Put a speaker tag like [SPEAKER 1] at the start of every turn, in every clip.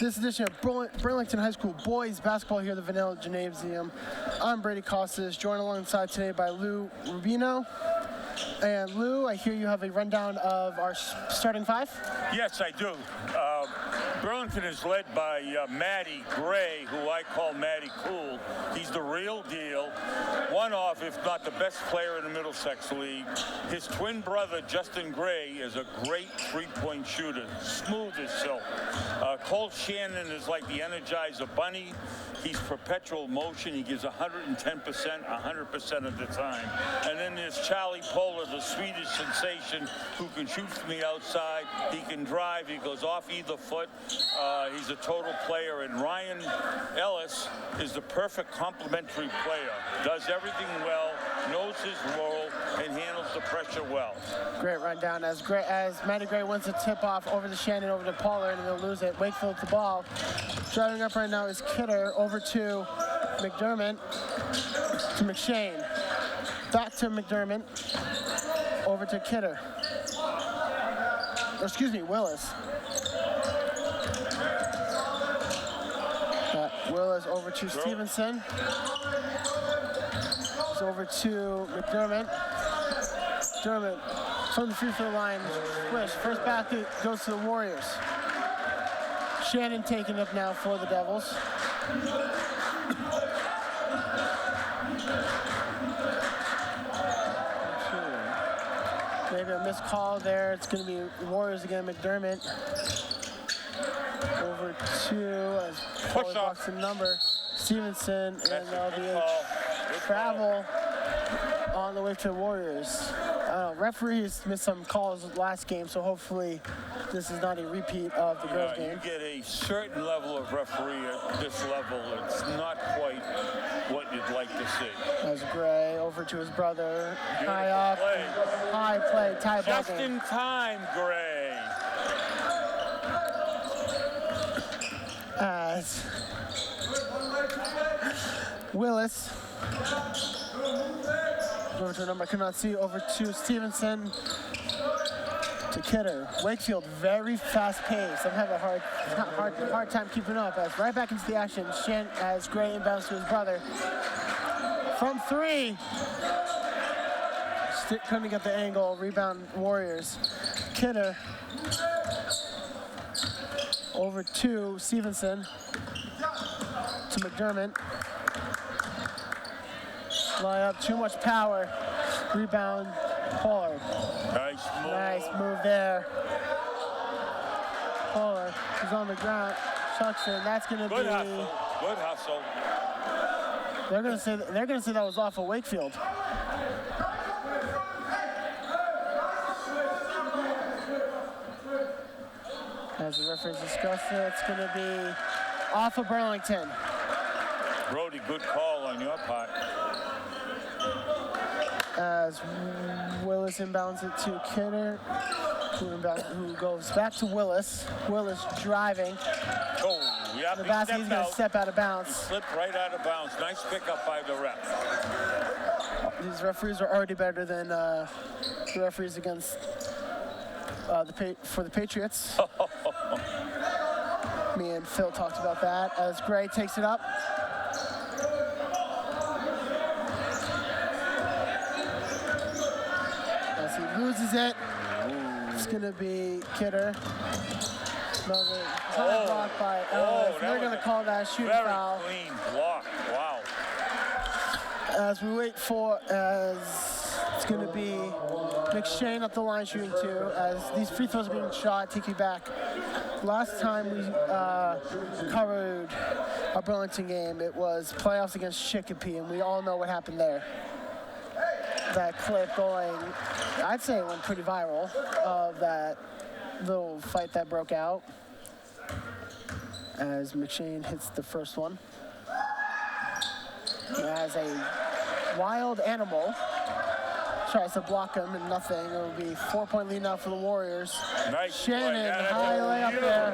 [SPEAKER 1] this edition of Burlington High School boys basketball here at the Vanilla Gymnasium. I'm Brady Kosses, joined alongside today by Rubino. And Lou, I hear you have a rundown of our starting five?
[SPEAKER 2] Yes, I do. Burlington is led by Matty Gray, who I call Matty Cool. He's the real deal. One of, if not the best player in the Middlesex League. His twin brother, Justin Gray, is a great three-point shooter, smooth as silk. Cole Shannon is like the Energizer Bunny. He's perpetual motion. He gives 110%, 100% of the time. And then there's Charlie Polar, the Swedish sensation, who can shoot from the outside. He can drive. He goes off either foot. He's a total player. And Ryan Ellis is the perfect complementary player. Does everything well, knows his role, and handles the pressure well.
[SPEAKER 1] Great rundown. As Matty Gray wins the tip-off over to Shannon, over to Pollard, and they'll lose it. Wakefield the ball. Driving up right now is Kidder, over to McDermott, to McShane. Back to McDermott, over to Kidder. Or excuse me, Willis. Willis over to Stevenson. It's over to McDermott. McDermott from the free throw line. Swish. First basket goes to the Warriors. Shannon taking up now for the Devils. Maybe a missed call there. It's going to be Warriors again. McDermott over to as Paulie blocks the number. Stevenson, and there'll be a travel on the way to the Warriors. Referees missed some calls last game, so hopefully this is not a repeat of the girls' game.
[SPEAKER 2] You get a certain level of referee at this level. It's not quite what you'd like to see.
[SPEAKER 1] As Gray over to his brother.
[SPEAKER 2] Beautiful
[SPEAKER 1] High up.
[SPEAKER 2] Play.
[SPEAKER 1] High play. Tie ball
[SPEAKER 2] Just
[SPEAKER 1] game.
[SPEAKER 2] in time, Gray.
[SPEAKER 1] As Willis over to a number I cannot see, over to Stevenson, to Kidder. Wakefield, very fast pace. I'm having a hard time keeping up. As right back into the action, as Gray inbounds to his brother. From three. Couldn't get the angle. Rebound Warriors. Kidder over to Stevenson, to McDermott. Line up, too much power. Rebound, Pollard.
[SPEAKER 2] Nice move.
[SPEAKER 1] Nice move there. Pollard is on the ground. Chucks in. That's gonna
[SPEAKER 2] Good
[SPEAKER 1] be.
[SPEAKER 2] hustle. Good hustle.
[SPEAKER 1] They're gonna say that was off of Wakefield. As the referees discuss it, it's gonna be off of Burlington.
[SPEAKER 2] Brody, good call on your part.
[SPEAKER 1] As Willis inbounds it to Kidder, who goes back to Willis. Willis driving.
[SPEAKER 2] Oh, yeah,
[SPEAKER 1] The basket, he's going to step out of
[SPEAKER 2] He
[SPEAKER 1] bounds.
[SPEAKER 2] slipped right out of bounds. Nice pickup by the ref.
[SPEAKER 1] These referees are already better than the referees against for the Patriots. Me and Phil talked about that. As Gray takes it up. As he loses it, it's going to be Kidder. Blocked by they're going to call that shooting foul.
[SPEAKER 2] Very clean block. Wow.
[SPEAKER 1] As we wait for, it's going to be McShane up the line shooting two. As these free throws are being shot, take you back. Last time we covered a Burlington game, it was playoffs against Chicopee, and we all know what happened there. That clip going, I'd say it went pretty viral, of that little fight that broke out. As McShane hits the first one. As a wild animal tries to block him and nothing. It will be 4-point lead now for the Warriors.
[SPEAKER 2] Nice
[SPEAKER 1] Shannon,
[SPEAKER 2] play.
[SPEAKER 1] high layup there.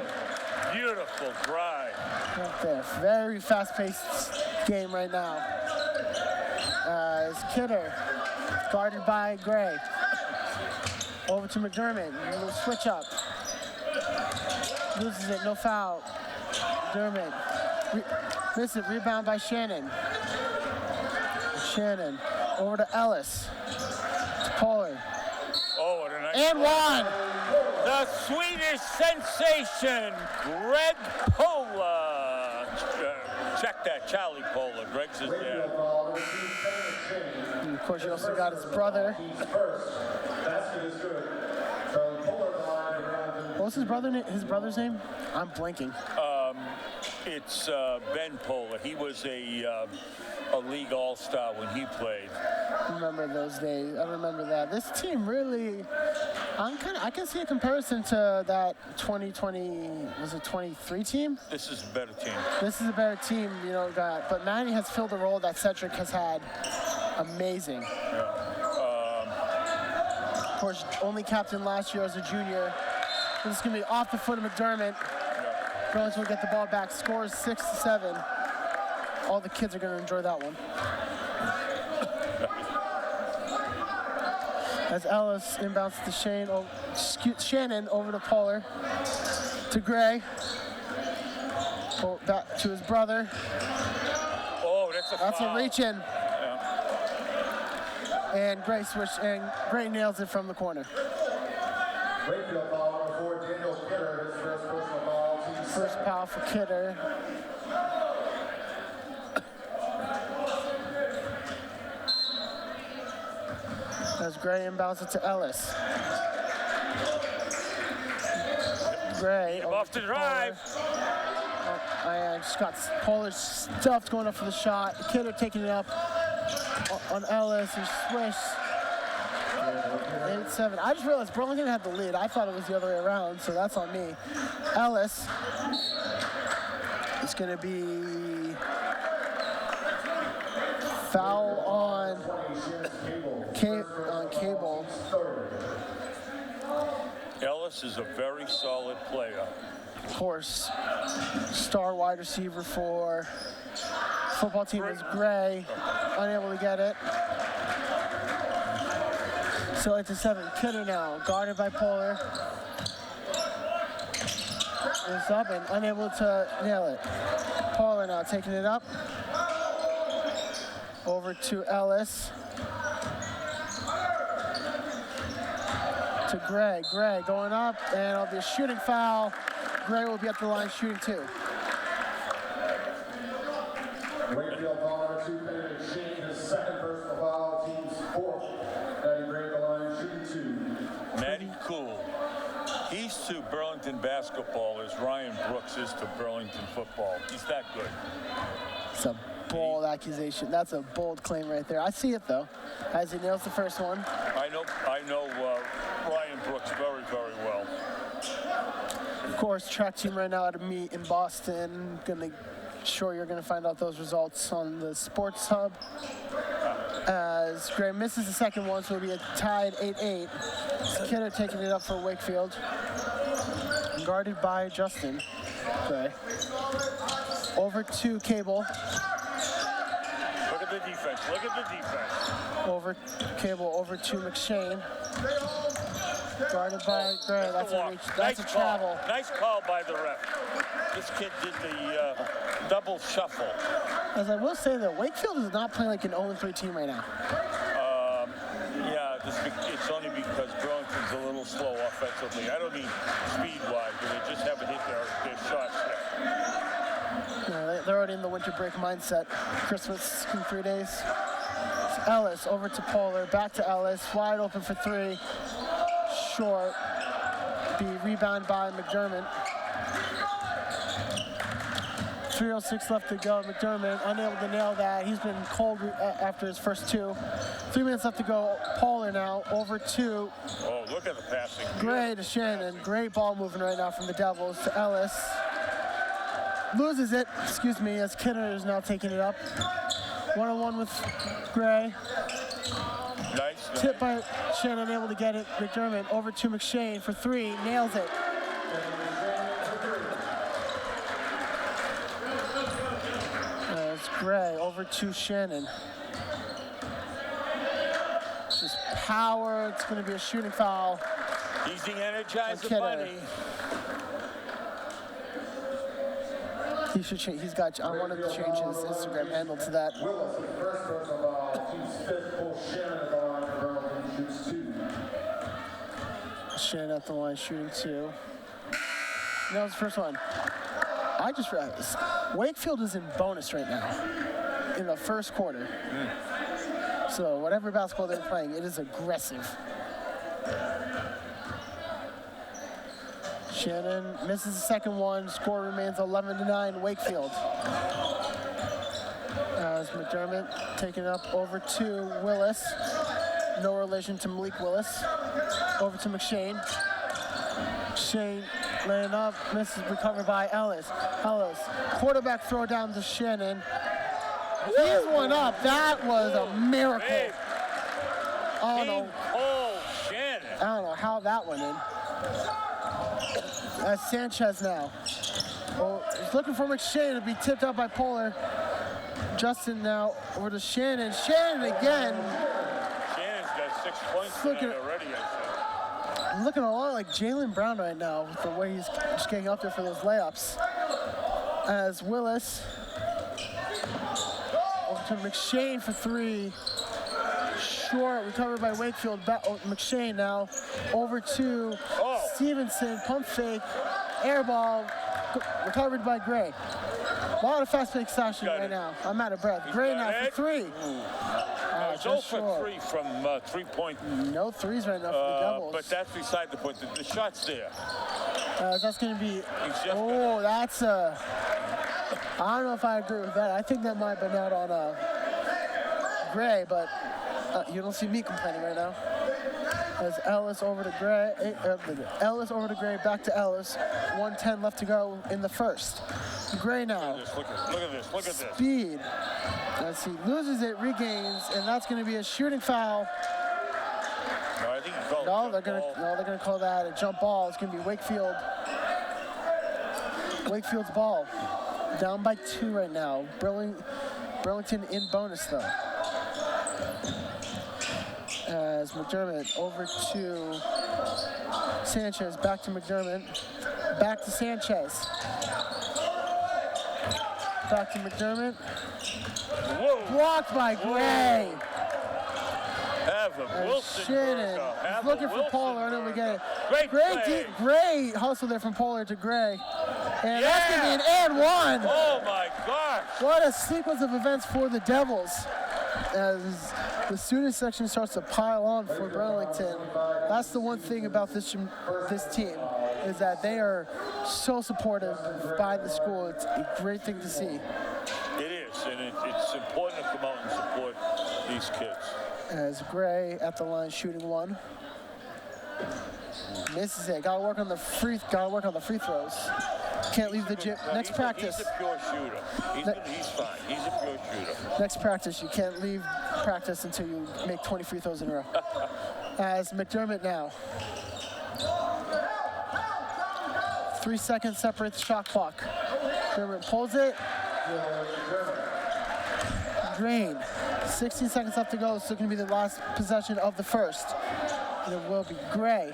[SPEAKER 2] Beautiful drive.
[SPEAKER 1] Right there. Very fast-paced game right now. As Kidder, guarded by Gray. Over to McDermott. A little switch up. Loses it, no foul. McDermott. Miss it, rebound by Shannon. Shannon, over to Ellis. To Pollard.
[SPEAKER 2] Oh, what a nice
[SPEAKER 1] And one!
[SPEAKER 2] The Swedish sensation, Greg Pola. Check that, Charlie Pola. Greg's his dad.
[SPEAKER 1] And of course, you also got his brother. What was his brother's name? I'm blanking.
[SPEAKER 2] It's Ben Pola. He was a league all-star when he played.
[SPEAKER 1] I remember those days. I remember that. This team really, I can see a comparison to that 2020, was it 23 team?
[SPEAKER 2] This is a better team.
[SPEAKER 1] This is a better team, you know, but Manny has filled a role that Cedric has had amazing.
[SPEAKER 2] Yeah.
[SPEAKER 1] Of course, only captain last year as a junior. This is going to be off the foot of McDermott. Burlington will get the ball back, scores 6-7. All the kids are going to enjoy that one. As Ellis inbounds to Shannon over to Pollard, to Gray, back to his brother.
[SPEAKER 2] Oh, that's
[SPEAKER 1] a reach in.
[SPEAKER 2] Yeah.
[SPEAKER 1] And Gray Gray nails it from the corner.
[SPEAKER 3] Wakefield foul number 4, Daniel Kidder, his first personal foul.
[SPEAKER 1] First foul for Kidder. As Gray inbounds it to Ellis. Gray.
[SPEAKER 2] Off to drive.
[SPEAKER 1] I just got Polar stuffed going up for the shot. Kidder taking it up on Ellis. He swish. 8-7. I just realized Burlington had the lead. I thought it was the other way around, so that's on me. Ellis. It's going to be foul on Cable.
[SPEAKER 2] Ellis is a very solid player.
[SPEAKER 1] Of course, star wide receiver for football team is Gray. Unable to get it. So 8-7. Kidder now, guarded by Polar. It's up and unable to nail it. Polar now taking it up. Over to Ellis. To Gray. Gray going up, and it'll be a shooting foul. Gray will be at the line shooting 2.
[SPEAKER 3] Wakefield foul number 2, Penny McShane, his second personal foul, team's 4th. Matty Gray at the line shooting 2.
[SPEAKER 2] Matty Cool. He's to Burlington basketball as Ryan Brooks is to Burlington football. He's that good.
[SPEAKER 1] It's a bold accusation. That's a bold claim right there. I see it though, as he nails the first one.
[SPEAKER 2] I know Ryan Brooks very, very well.
[SPEAKER 1] Of course, track team right now at a meet in Boston. You're gonna find out those results on the Sports Hub. As Gray misses the second one, so it'll be a tied 8-8. Kidder taking it up for Wakefield. Guarded by Justin. Gray. Over to Cable.
[SPEAKER 2] Look at the defense. Look at the defense.
[SPEAKER 1] Over Cable, over to McShane. Guarded by Gray. That's a reach. That's a travel.
[SPEAKER 2] Nice call by the ref. This kid did the double shuffle.
[SPEAKER 1] As I will say that Wakefield is not playing like an 0-3 team right now.
[SPEAKER 2] Yeah, it's only because Burlington's a little slow offensively. I don't mean speed-wise, but they just haven't hit their shots yet.
[SPEAKER 1] No, they're already in the winter break mindset. Christmas in 3 days. It's Ellis over to Polar, back to Ellis, wide open for 3. Short. Be rebounded by McDermott. 3:06 left to go. McDermott unable to nail that. He's been cold after his first 2. 3 minutes left to go. Polar now over to
[SPEAKER 2] Oh, look at the passing.
[SPEAKER 1] Gray to Shannon. Great ball moving right now from the Devils to Ellis. Loses it, as Kidder is now taking it up. 1-on-1 with Gray.
[SPEAKER 2] Nice.
[SPEAKER 1] Tip by Shannon, able to get it. McDermott over to McShane for 3. Nails it. It's Gray over to Shannon. It's just power. It's going to be a shooting foul.
[SPEAKER 2] Easy Energizer
[SPEAKER 1] Kidder.
[SPEAKER 2] Bunny.
[SPEAKER 1] He should change. He's got. I wanted to change his Instagram handle to that.
[SPEAKER 3] Willis with the first personal foul. Team's fifth. Pull Shannon at the line for Burlington. Shoots 2.
[SPEAKER 1] Shannon at the line shooting 2. That was the first one. I just realized Wakefield is in bonus right now in the first quarter. So whatever basketball they're playing, it is aggressive. Shannon misses the second one. Score remains 11-9 Wakefield. As McDermott taking up over to Willis. No relation to Malik Willis. Over to McShane. McShane laying up, misses, recovered by Ellis. Ellis, quarterback throw down to Shannon. Here's one up. That was a miracle. I don't know.
[SPEAKER 2] Shannon.
[SPEAKER 1] I don't know how that went in. That's Sanchez now. Oh, he's looking for McShane to be tipped up by Polar. Justin now over to Shannon. Shannon again.
[SPEAKER 2] Shannon's got 6 points tonight already, I said.
[SPEAKER 1] Looking a lot like Jaylen Brown right now with the way he's just getting up there for those layups. As Willis over to McShane for 3. Short, recovered by Wakefield. McShane now over to Stevenson. Pump fake, air ball, recovered by Gray. A lot of fast-paced action right now. I'm out of breath. Gray now for 3.
[SPEAKER 2] It's 0 for 3 from 3-point.
[SPEAKER 1] No threes right now for the Devils.
[SPEAKER 2] But that's beside the point. The shot's there.
[SPEAKER 1] That's going to be. Oh, that's a. I don't know if I agree with that. I think that might have been out on Gray, but you don't see me complaining right now. As Ellis over to Gray. Ellis over to Gray, back to Ellis. 1:10 left to go in the first. Gray now.
[SPEAKER 2] Look at this. Look at this.
[SPEAKER 1] Speed. As he loses it, regains, and that's going to be a shooting foul.
[SPEAKER 2] No, I think he called
[SPEAKER 1] No, they're going to call that a jump ball. It's going to be Wakefield. Wakefield's ball. Down by 2 right now. Burlington in bonus though. As McDermott over to Sanchez, back to McDermott, back to Sanchez. Back to McDermott.
[SPEAKER 2] Whoa.
[SPEAKER 1] Blocked by Gray.
[SPEAKER 2] Wilson.
[SPEAKER 1] Shannon is looking for Pollard, and we get it.
[SPEAKER 2] Great play.
[SPEAKER 1] Gray hustle there from Pollard to Gray. And that's going to be an and one.
[SPEAKER 2] Oh my gosh.
[SPEAKER 1] What a sequence of events for the Devils. As the student section starts to pile on for Burlington. That's the one thing about this team, is that they are so supportive by the school. It's a great thing to see.
[SPEAKER 2] It is, and it's important to come out and support these kids.
[SPEAKER 1] As Gray at the line shooting 1. Misses it. Gotta work on the free throws. Can't leave the gym. Next practice.
[SPEAKER 2] He's a pure shooter. He's fine. He's a pure shooter.
[SPEAKER 1] Next practice, you can't leave practice until you make 20 free throws in a row. As McDermott now. 3 seconds separates the shot clock. McDermott pulls it. Drain. 16 seconds left to go. So it's going to be the last possession of the first. And it will be Gray.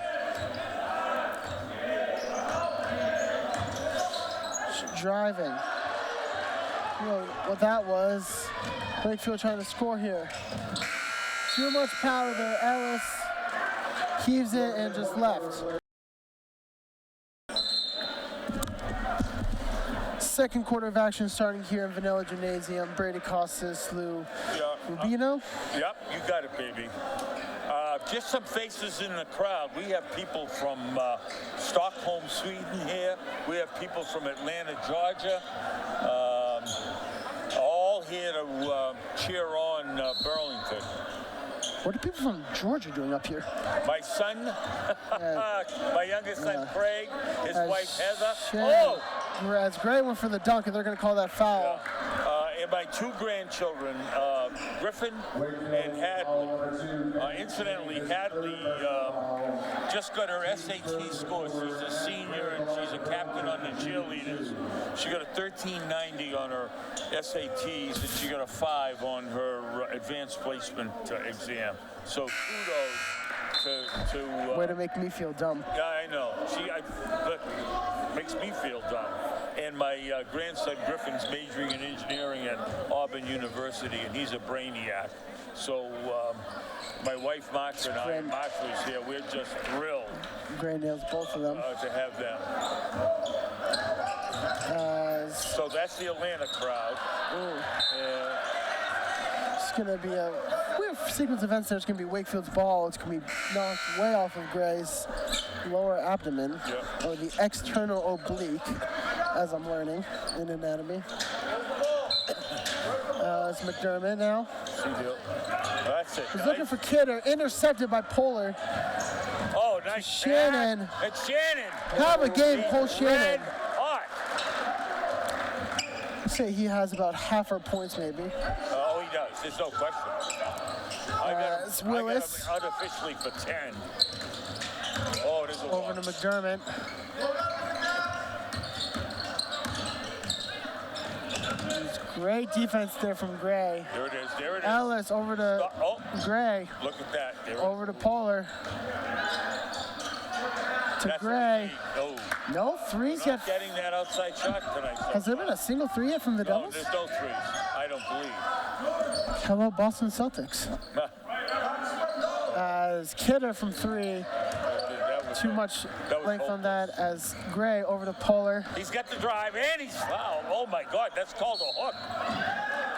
[SPEAKER 1] Driving. You know what that was. Wakefield trying to score here. Too much power there. Ellis heaves it and just left. Second quarter of action starting here in Vanilla Gymnasium. Brady, Kosses, Lou, Rubino.
[SPEAKER 2] Yep, you got it, baby. Just some faces in the crowd. We have people from Stockholm, Sweden here. We have people from Atlanta, Georgia. All here to cheer on Burlington.
[SPEAKER 1] What are people from Georgia doing up here?
[SPEAKER 2] My son, my youngest son, Craig, his wife, Heather.
[SPEAKER 1] As Gray went for the dunk, and they're going to call that foul.
[SPEAKER 2] And my 2 grandchildren, Griffin and Hadley. Incidentally, Hadley just got her SAT score. She's a senior and she's a captain on the cheerleaders. She got a 1390 on her SATs and she got a 5 on her advanced placement exam. So kudos to
[SPEAKER 1] way to make me feel dumb.
[SPEAKER 2] Yeah, I know. Makes me feel dumb. And my grandson Griffin's majoring in engineering at Auburn University, and he's a brainiac. So my wife Marcia and I, Marcia is here. We're just thrilled.
[SPEAKER 1] Great nails, both of them.
[SPEAKER 2] To have them. So that's the Atlanta crowd.
[SPEAKER 1] It's going to be a weird sequence of events there. It's going to be Wakefield's ball. It's going to be knocked way off of Gray's lower abdomen, or the external oblique, as I'm learning in anatomy. It's McDermott now.
[SPEAKER 2] That's it.
[SPEAKER 1] He's looking for Kidder, intercepted by Polar.
[SPEAKER 2] Oh, nice.
[SPEAKER 1] Shannon.
[SPEAKER 2] It's Shannon.
[SPEAKER 1] Have a game, Cole Shannon.
[SPEAKER 2] Red hot.
[SPEAKER 1] I'd say he has about half our points, maybe.
[SPEAKER 2] Oh, he does. There's no question.
[SPEAKER 1] It's Willis.
[SPEAKER 2] I got him unofficially for 10. Oh, it is a
[SPEAKER 1] Over to McDermott. Great defense there from Gray.
[SPEAKER 2] There it is. There it is.
[SPEAKER 1] Ellis over to Gray.
[SPEAKER 2] Look at that.
[SPEAKER 1] Over to Polar. To Gray.
[SPEAKER 2] Oh.
[SPEAKER 1] No threes yet.
[SPEAKER 2] Getting that outside shot tonight.
[SPEAKER 1] Has there been a single three yet from the Devils?
[SPEAKER 2] No, there's no threes. I don't believe.
[SPEAKER 1] Hello, Boston Celtics. As Kidder from three. Too much length on that as Gray over to Polar.
[SPEAKER 2] He's got the drive and he's fouled. Oh my God, that's called a hook.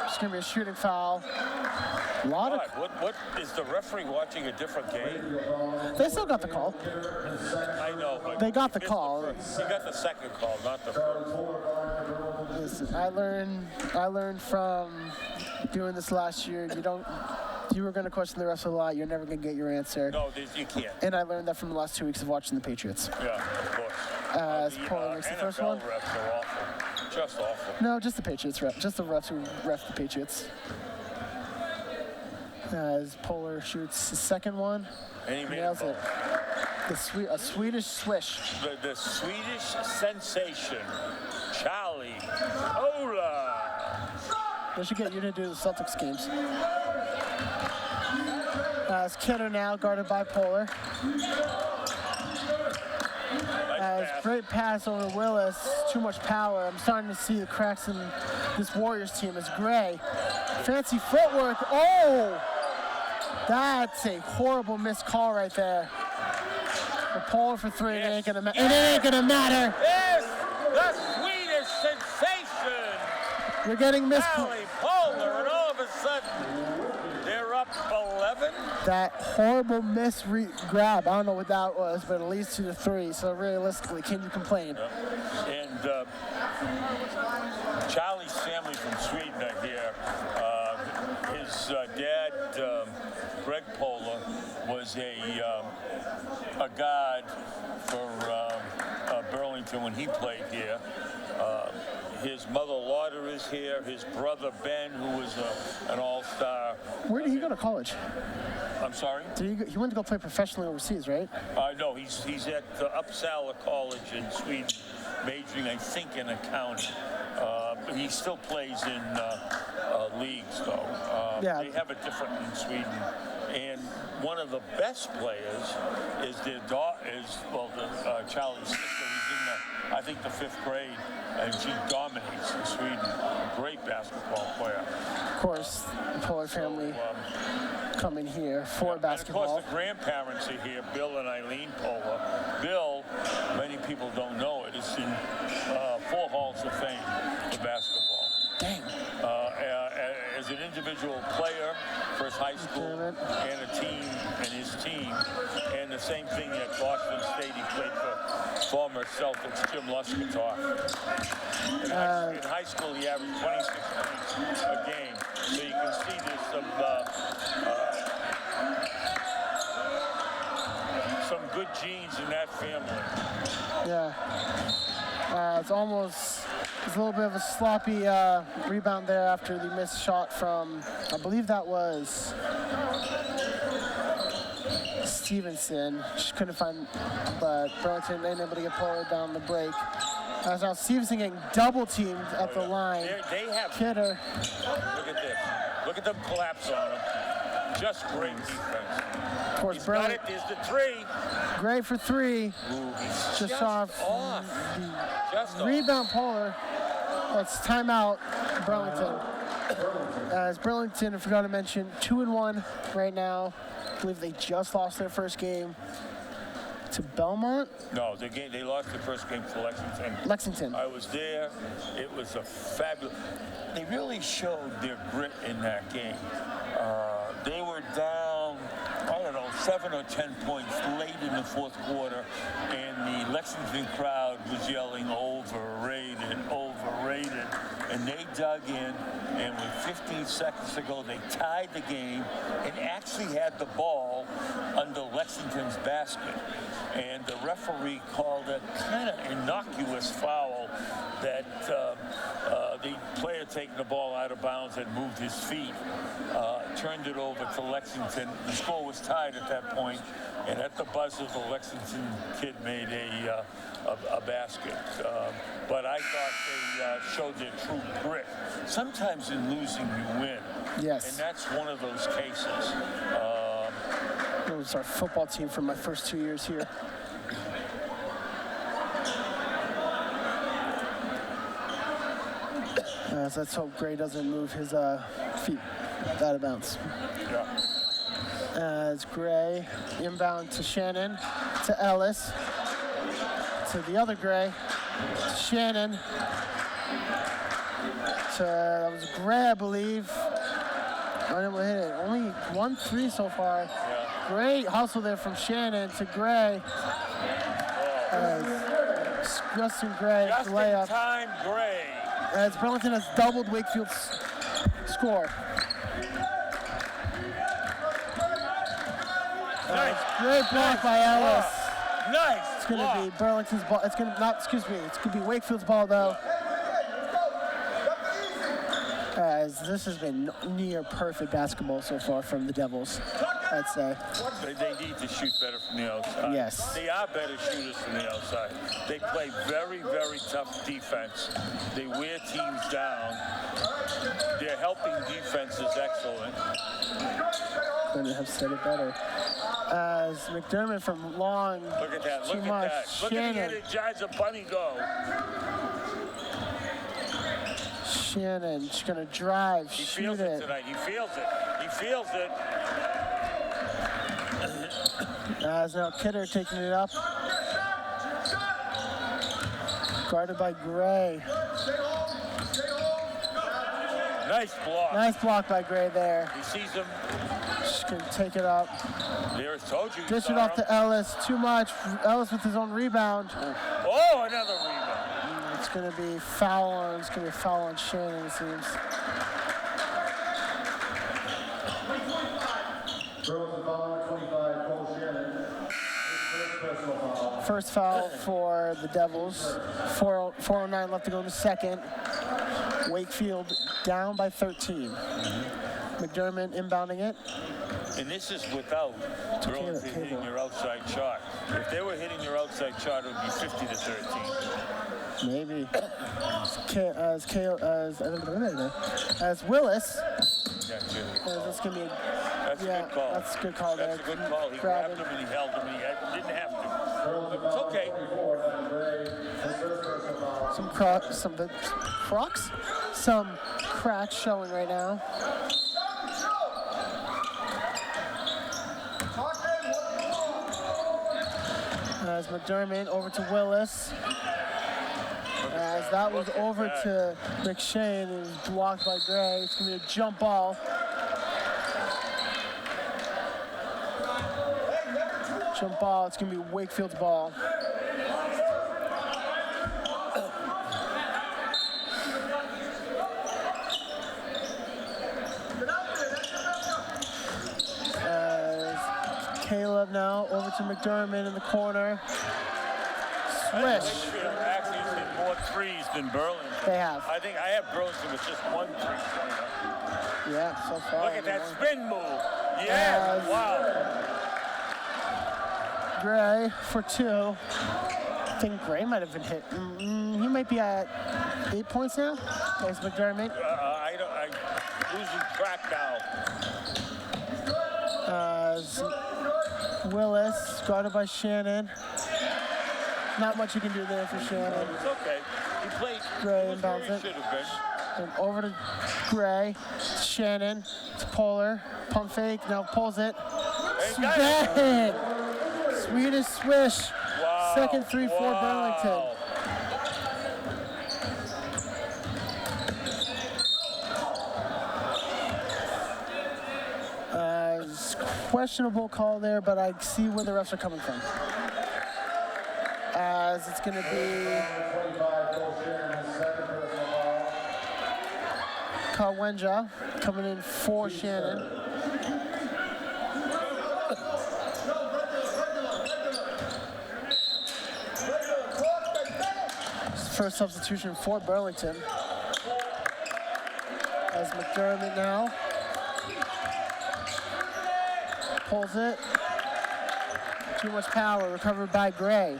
[SPEAKER 1] It's going to be a shooting foul. A lot of.
[SPEAKER 2] What is the referee watching a different game?
[SPEAKER 1] They still got the call.
[SPEAKER 2] I know, but
[SPEAKER 1] they got the call.
[SPEAKER 2] He got the second call, not the first.
[SPEAKER 1] Listen, I learned from doing this last year. You were going to question the refs a lot. You're never going to get your answer.
[SPEAKER 2] No, you can't.
[SPEAKER 1] And I learned that from the last 2 weeks of watching the Patriots.
[SPEAKER 2] Yeah, of course.
[SPEAKER 1] Polar makes the first
[SPEAKER 2] NFL
[SPEAKER 1] one.
[SPEAKER 2] refs are awful. Just awful.
[SPEAKER 1] No, just the Patriots ref. Just the refs who ref the Patriots. As Polar shoots his second one.
[SPEAKER 2] And he
[SPEAKER 1] nails it. A Swedish swish.
[SPEAKER 2] The Swedish sensation, Charlie Ola.
[SPEAKER 1] They should get you to do the Celtics games. As Kidder now guarded by Polar. Great pass over to Willis. Too much power. I'm starting to see the cracks in this Warriors team as Gray. Fancy footwork. Oh! That's a horrible missed call right there. The Polar for three. Yes. It ain't gonna matter. It ain't gonna matter.
[SPEAKER 2] Yes! The Swedish sensation!
[SPEAKER 1] You're getting missed.
[SPEAKER 2] Polar, and all of a sudden, they're up 11.
[SPEAKER 1] That horrible miss grab. I don't know what that was, but it leads to the three. So realistically, can you complain?
[SPEAKER 2] And Charlie's family from Sweden are here. His dad, Greg Polar, was a guard for Burlington when he played here. His mother, Lauder, is here. His brother, Ben, who was an all-star.
[SPEAKER 1] Where did he go to college?
[SPEAKER 2] I'm sorry?
[SPEAKER 1] He went to go play professionally overseas, right?
[SPEAKER 2] No, he's at Uppsala College in Sweden, majoring, I think, in accounting. He still plays in leagues, though. They have it different in Sweden. And one of the best players is Charlie's sister, who's in I think the 5th grade, and she dominates in Sweden. A great basketball player.
[SPEAKER 1] Of course, the Polar family coming here for basketball.
[SPEAKER 2] And of course, the grandparents are here, Bill and Eileen Polar. Bill, many people don't know it, is in 4 halls of fame for basketball.
[SPEAKER 1] Dang.
[SPEAKER 2] As an individual player for his high school and a team and his team, and the same thing at Boston State, he played for former Celtics Jim Luskatoff. In high school, he averaged 26 points a game. So you can see there's some good genes in that family.
[SPEAKER 1] Yeah. It's a little bit of a sloppy rebound there after the missed shot from, I believe that was Stevenson. Just couldn't find, but Burlington ain't able to get Polar down the break. As now Stevenson getting double teamed at the line.
[SPEAKER 2] They have
[SPEAKER 1] Kidder.
[SPEAKER 2] Look at this. Look at them collapse on him. Just great defense.
[SPEAKER 1] Towards
[SPEAKER 2] He's got
[SPEAKER 1] Burlington.
[SPEAKER 2] it. There's the three.
[SPEAKER 1] Gray for three.
[SPEAKER 2] Ooh, he's
[SPEAKER 1] Just off.
[SPEAKER 2] Just off.
[SPEAKER 1] Rebound Polar. It's timeout, Burlington. As Burlington, I forgot to mention, 2-1 right now. I believe they just lost their first game to Belmont.
[SPEAKER 2] No, they lost the first game to Lexington.
[SPEAKER 1] Lexington.
[SPEAKER 2] I was there. It was a fabulous. They really showed their grit in that game. They were down, I don't know, 7 or 10 points late in the fourth quarter, and the Lexington crowd was yelling overrated, overrated. And they dug in, and with 15 seconds to go, they tied the game and actually had the ball under Lexington's basket. And the referee called a kind of innocuous foul that the player taking the ball out of bounds had moved his feet, turned it over to Lexington. The score was tied at that point, and at the buzzer, the Lexington kid made a basket. But I thought they showed their true grit. Sometimes in losing, you win.
[SPEAKER 1] Yes.
[SPEAKER 2] And that's one of those cases.
[SPEAKER 1] It was our football team for my first 2 years here. Let's hope Gray doesn't move his feet out of bounds.
[SPEAKER 2] Yeah.
[SPEAKER 1] As Gray inbound to Shannon, to Ellis, to the other Gray, to Shannon, that was Gray, I believe. Unable to hit it. Only 1 3 so far.
[SPEAKER 2] Yeah.
[SPEAKER 1] Great hustle there from Shannon to Gray. Justin Gray,
[SPEAKER 2] Just in
[SPEAKER 1] layup.
[SPEAKER 2] time, Gray.
[SPEAKER 1] As Burlington has doubled Wakefield's score.
[SPEAKER 2] Nice.
[SPEAKER 1] Great block by Ellis.
[SPEAKER 2] Nice.
[SPEAKER 1] It's going to be Burlington's ball. It's going to not, excuse me, it's going to be Wakefield's ball though. As this has been near perfect basketball so far from the Devils, I'd say.
[SPEAKER 2] They need to shoot better from the outside.
[SPEAKER 1] Yes.
[SPEAKER 2] They are better shooters from the outside. They play very, very tough defense. They wear teams down. Their helping defense is excellent.
[SPEAKER 1] Couldn't have said it better. As McDermott from long,
[SPEAKER 2] Look at that.
[SPEAKER 1] too
[SPEAKER 2] Look
[SPEAKER 1] much.
[SPEAKER 2] at that. Look at the Energizer Bunny go.
[SPEAKER 1] Shannon, she's gonna drive,
[SPEAKER 2] He
[SPEAKER 1] shoot
[SPEAKER 2] feels
[SPEAKER 1] it.
[SPEAKER 2] it tonight. He feels it. He feels it.
[SPEAKER 1] As now Kidder taking it up. Guarded by Gray.
[SPEAKER 2] Nice block.
[SPEAKER 1] Nice block by Gray there.
[SPEAKER 2] He sees him.
[SPEAKER 1] She's gonna take it up.
[SPEAKER 2] There, told you.
[SPEAKER 1] Dish it off to Ellis. Too much. Ellis with his own rebound.
[SPEAKER 2] Oh, another rebound.
[SPEAKER 1] It's gonna be foul on. It's gonna be foul on Shannon, it seems.
[SPEAKER 3] Burlington foul, 25, Cole Shannon. His first personal foul.
[SPEAKER 1] First foul for the Devils. 4:09 left to go in the second. Wakefield down by 13. McDermott inbounding it.
[SPEAKER 2] And this is without Burlington hitting your outside shot. If they were hitting your outside shot, it would be 50 to 13.
[SPEAKER 1] Maybe. As Willis.
[SPEAKER 2] That's it.
[SPEAKER 1] That's gonna be.
[SPEAKER 2] That's a good call.
[SPEAKER 1] That's a good call there.
[SPEAKER 2] That's a good call. He
[SPEAKER 1] Grabbed
[SPEAKER 2] grabbed him and he held him and he didn't have to. It's okay.
[SPEAKER 1] Some cracks showing right now. As McDermott over to Willis. As that was over to McShane, it was blocked by Gray. It's gonna be a jump ball. Jump ball, it's gonna be Wakefield's ball. Caleb now over to McDermott in the corner. Swish.
[SPEAKER 2] Wakefield actually has hit more threes than Burlington.
[SPEAKER 1] They have.
[SPEAKER 2] I think I have Burlington with just 1 3-pointer.
[SPEAKER 1] Yeah, so far.
[SPEAKER 2] Look at that spin move. Yeah, wow.
[SPEAKER 1] Gray for 2. I think Gray might have been hit. He might be at 8 points now. There's McDermott.
[SPEAKER 2] I'm losing track now.
[SPEAKER 1] Willis, guarded by Shannon. Not much you can do there for Shannon.
[SPEAKER 2] It's okay. He played.
[SPEAKER 1] Gray
[SPEAKER 2] He was
[SPEAKER 1] inbounds
[SPEAKER 2] where
[SPEAKER 1] it.
[SPEAKER 2] he should have been.
[SPEAKER 1] And over to Gray, to Shannon, to Polar, pump fake, now pulls it. Bang! Swedish swish.
[SPEAKER 2] Wow.
[SPEAKER 1] Second 3-4 Burlington. Questionable call there, but I see where the refs are coming from. As it's going to be Kawenja coming in for Shannon. First substitution for Burlington. As McDermott now pulls it. Too much power, recovered by Gray.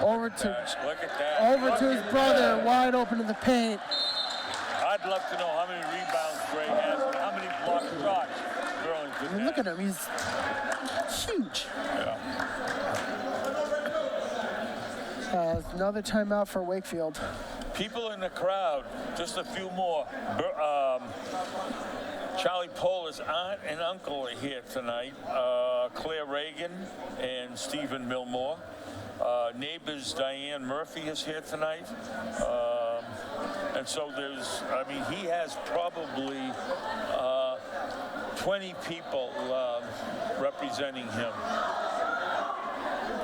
[SPEAKER 1] Over to
[SPEAKER 2] Look at that.
[SPEAKER 1] over to his brother, wide open in the paint.
[SPEAKER 2] I'd love to know how many rebounds Gray has and how many blocked shots Burlington
[SPEAKER 1] I mean, look at him, he's huge. Another timeout for Wakefield.
[SPEAKER 2] People in the crowd, just a few more. Charlie Polar's aunt and uncle are here tonight. Claire Reagan and Stephen Milmore. Neighbors Diane Murphy is here tonight. And so there's, I mean, he has probably 20 people representing him.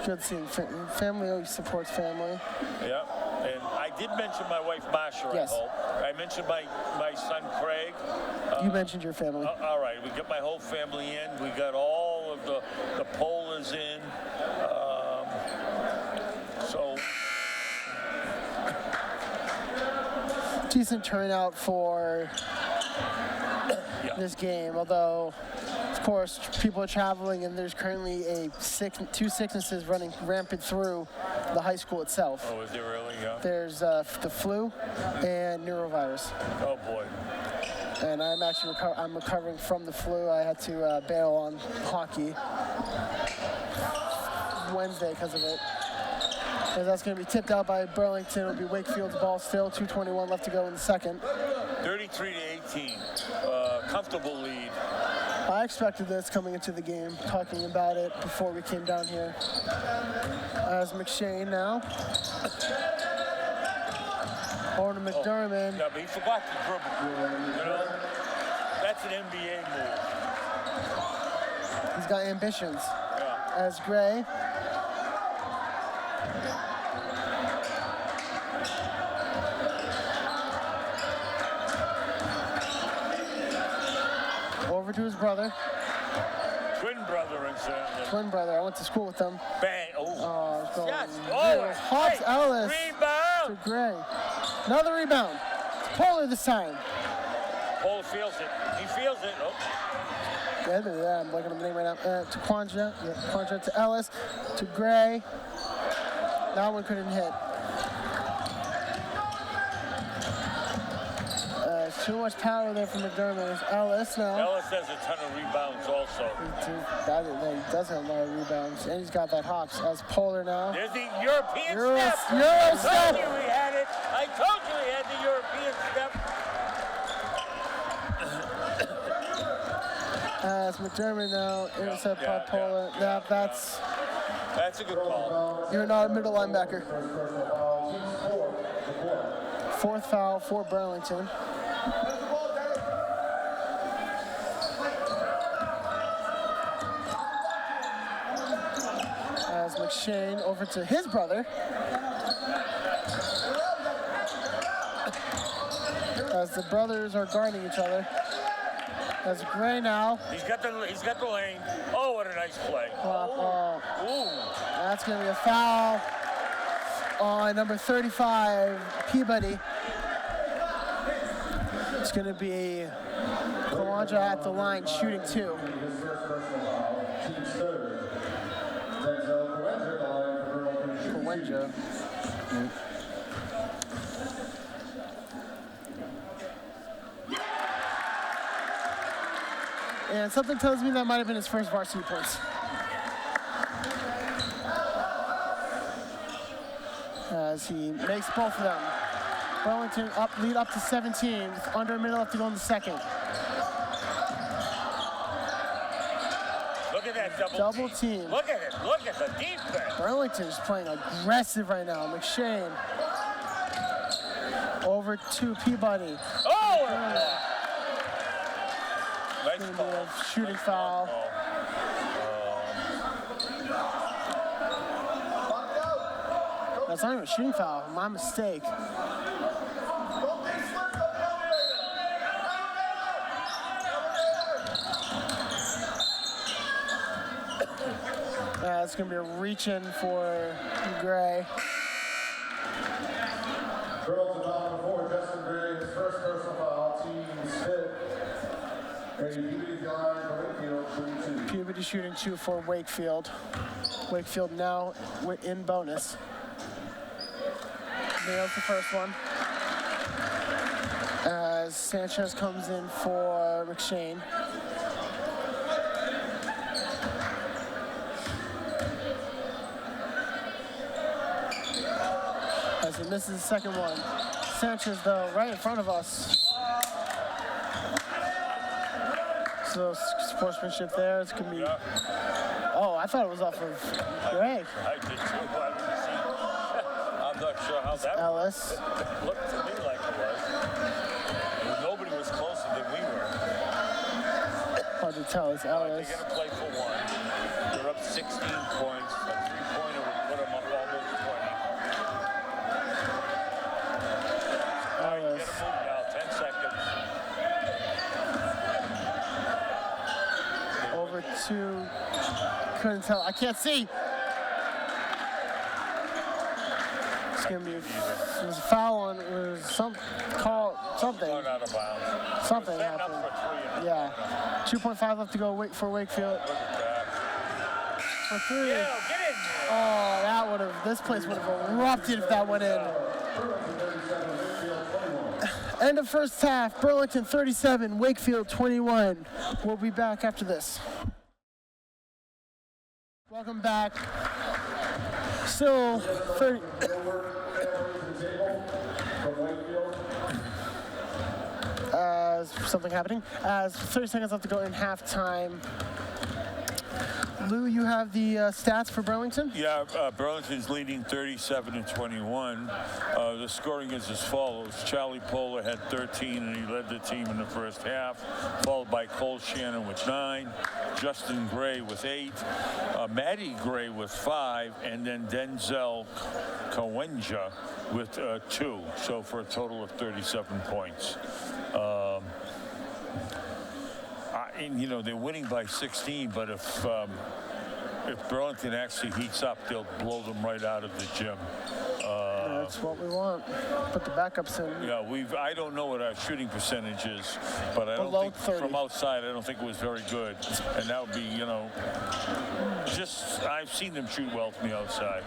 [SPEAKER 1] Good seeing family always supports family.
[SPEAKER 2] Yeah, and I did mention my wife Marsha,
[SPEAKER 1] Yes.
[SPEAKER 2] I hope. I mentioned my son Craig.
[SPEAKER 1] You mentioned your family.
[SPEAKER 2] All right, we got my whole family in. We got all of the Polars in. So
[SPEAKER 1] Decent turnout for this game, although of course people are traveling and there's currently two sicknesses running rampant through the high school itself.
[SPEAKER 2] Oh, is there really? Yeah.
[SPEAKER 1] There's the flu and neurovirus.
[SPEAKER 2] Oh boy.
[SPEAKER 1] And I'm actually I'm recovering from the flu. I had to bail on hockey Wednesday because of it. And that's going to be tipped out by Burlington. It'll be Wakefield's ball still. 2:21 left to go in the second.
[SPEAKER 2] 33-18. Comfortable lead.
[SPEAKER 1] I expected this coming into the game, talking about it before we came down here. As McShane now. Over to McDermott.
[SPEAKER 2] No, but he forgot to dribble. You know? That's an NBA move.
[SPEAKER 1] He's got ambitions.
[SPEAKER 2] Yeah.
[SPEAKER 1] As Gray. Over to his brother.
[SPEAKER 2] Twin brother, incidentally.
[SPEAKER 1] Twin brother. I went to school with them.
[SPEAKER 2] Bang. Oh. Yes.
[SPEAKER 1] Hops
[SPEAKER 2] Hey,
[SPEAKER 1] Ellis
[SPEAKER 2] rebound.
[SPEAKER 1] to Gray. Another rebound. Polar this time.
[SPEAKER 2] Polar feels it. He feels it. Oh.
[SPEAKER 1] Yeah, I'm looking at the name right now. To Quanja. Yeah, Quanja to Ellis. To Gray. That one couldn't hit. Too much power there from McDermott. It's Ellis now.
[SPEAKER 2] Ellis has a ton of rebounds also.
[SPEAKER 1] He does have a lot of rebounds. And he's got that hops. As Polar now.
[SPEAKER 2] There's the European
[SPEAKER 1] Euro
[SPEAKER 2] step.
[SPEAKER 1] step.
[SPEAKER 2] I told you we had it. I told you we had the European step.
[SPEAKER 1] As McDermott now intercept by Polar. That's
[SPEAKER 2] a good call.
[SPEAKER 1] you're not a middle linebacker. Fourth foul for Burlington. As McShane over to his brother. As the brothers are guarding each other. As Gray now.
[SPEAKER 2] He's got the lane. Oh, what a nice play. Ooh.
[SPEAKER 1] That's going to be a foul on number 35, Peabody. It's going to be Kawanja at the line shooting two. Kawanja. And something tells me that might have been his first varsity points. as he makes both of them. Burlington lead up to 17 with under a minute left to go in the second.
[SPEAKER 2] Look at that
[SPEAKER 1] Double team.
[SPEAKER 2] Look at it. Look at the defense.
[SPEAKER 1] Burlington's playing aggressive right now. McShane over to Peabody.
[SPEAKER 2] Oh!
[SPEAKER 1] Nice call. A shooting foul. That's not even a shooting foul. My mistake. It's going to be a reach-in for Gray.
[SPEAKER 3] Girls at number 4, Justin Gray, his first personal foul, team's fifth. Brady Peabody's line for Wakefield, shooting 2.
[SPEAKER 1] Peabody shooting 2 for Wakefield. Wakefield now in bonus. Nails the first one. As Sanchez comes in for McShane. As he misses the second one. Sanchez, though, right in front of us. So sportsmanship there. It's going to be... Oh, I thought it was off of Gray.
[SPEAKER 2] I did too. I'm not sure how that
[SPEAKER 1] Ellis.
[SPEAKER 2] It looked to me like it was. Nobody was closer than we were.
[SPEAKER 1] Hard to tell. It's Ellis.
[SPEAKER 2] They're going to play for one. They're up 16 points. A three-pointer would put them up almost 20. All right, get a move now. 10 seconds.
[SPEAKER 1] Over to... Couldn't tell. I can't see. It's going to be... It was a foul on... It was something.
[SPEAKER 2] Going out of bounds.
[SPEAKER 1] Something
[SPEAKER 2] Setting up
[SPEAKER 1] happened.
[SPEAKER 2] for 3.
[SPEAKER 1] Yeah. 2.5 left to go for Wakefield.
[SPEAKER 2] Look at that.
[SPEAKER 1] For 3.
[SPEAKER 2] Yeah, get in there.
[SPEAKER 1] Oh, that would have... This place would have erupted if that went in. End of first half. Burlington 37, Wakefield 21. We'll be back after this. Welcome back. Still 30. Something happening. As 30 seconds left to go in halftime. Lou, you have the stats for Burlington?
[SPEAKER 2] Yeah, Burlington's leading 37-21. The scoring is as follows. Charlie Poehler had 13, and he led the team in the first half, followed by Cole Shannon with 9, Justin Gray with 8, Maddie Gray with 5, and then Denzel Kawenja with 2. So for a total of 37 points. And, you know, they're winning by 16, but if Burlington actually heats up, they'll blow them right out of the gym.
[SPEAKER 1] That's what we want. Put the backups in.
[SPEAKER 2] Yeah, I don't know what our shooting percentage is, but I don't
[SPEAKER 1] Below
[SPEAKER 2] think
[SPEAKER 1] 30.
[SPEAKER 2] from outside, I don't think it was very good. And that would be, you know, I've seen them shoot well from the outside.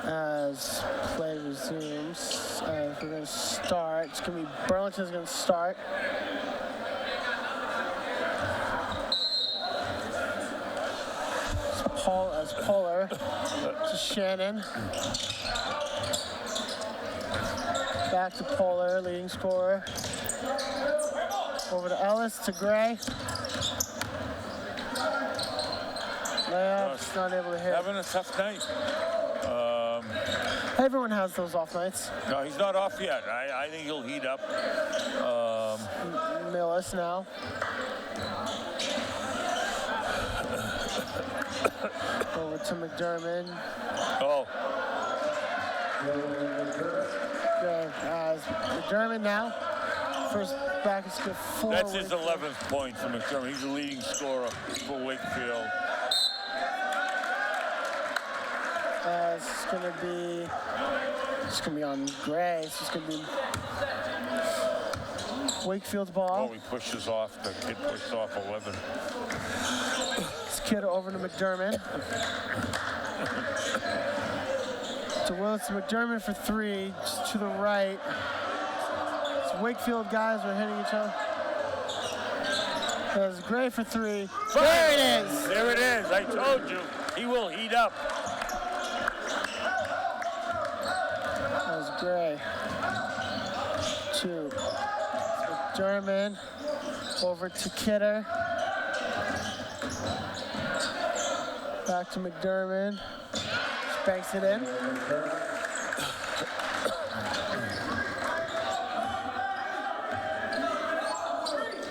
[SPEAKER 1] As play resumes, we're going to start. It's going to be Burlington's going to start. Poehler to Shannon. Back to Poehler, leading scorer. Over to Ellis to Gray. Layup, not able to hit.
[SPEAKER 2] Having a tough night.
[SPEAKER 1] Everyone has those off nights.
[SPEAKER 2] No, he's not off yet. I think he'll heat up.
[SPEAKER 1] Millis now. Over to McDermott.
[SPEAKER 2] Oh.
[SPEAKER 1] Good. As McDermott now. First back is good 4.
[SPEAKER 2] That's his 11th point for McDermott. He's the leading scorer for Wakefield.
[SPEAKER 1] It's gonna be on Gray. It's just gonna be Wakefield's ball.
[SPEAKER 2] Oh, he pushes off. The kid pushed off 11.
[SPEAKER 1] This kid over to McDermott. To Willis to McDermott for 3. Just to the right. It's Wakefield guys are hitting each other. There's Gray for three. There it is.
[SPEAKER 2] There it is. I told you. He will heat up.
[SPEAKER 1] There's Gray. 2. McDermott over to Kidder. Back to McDermott. Banks it in.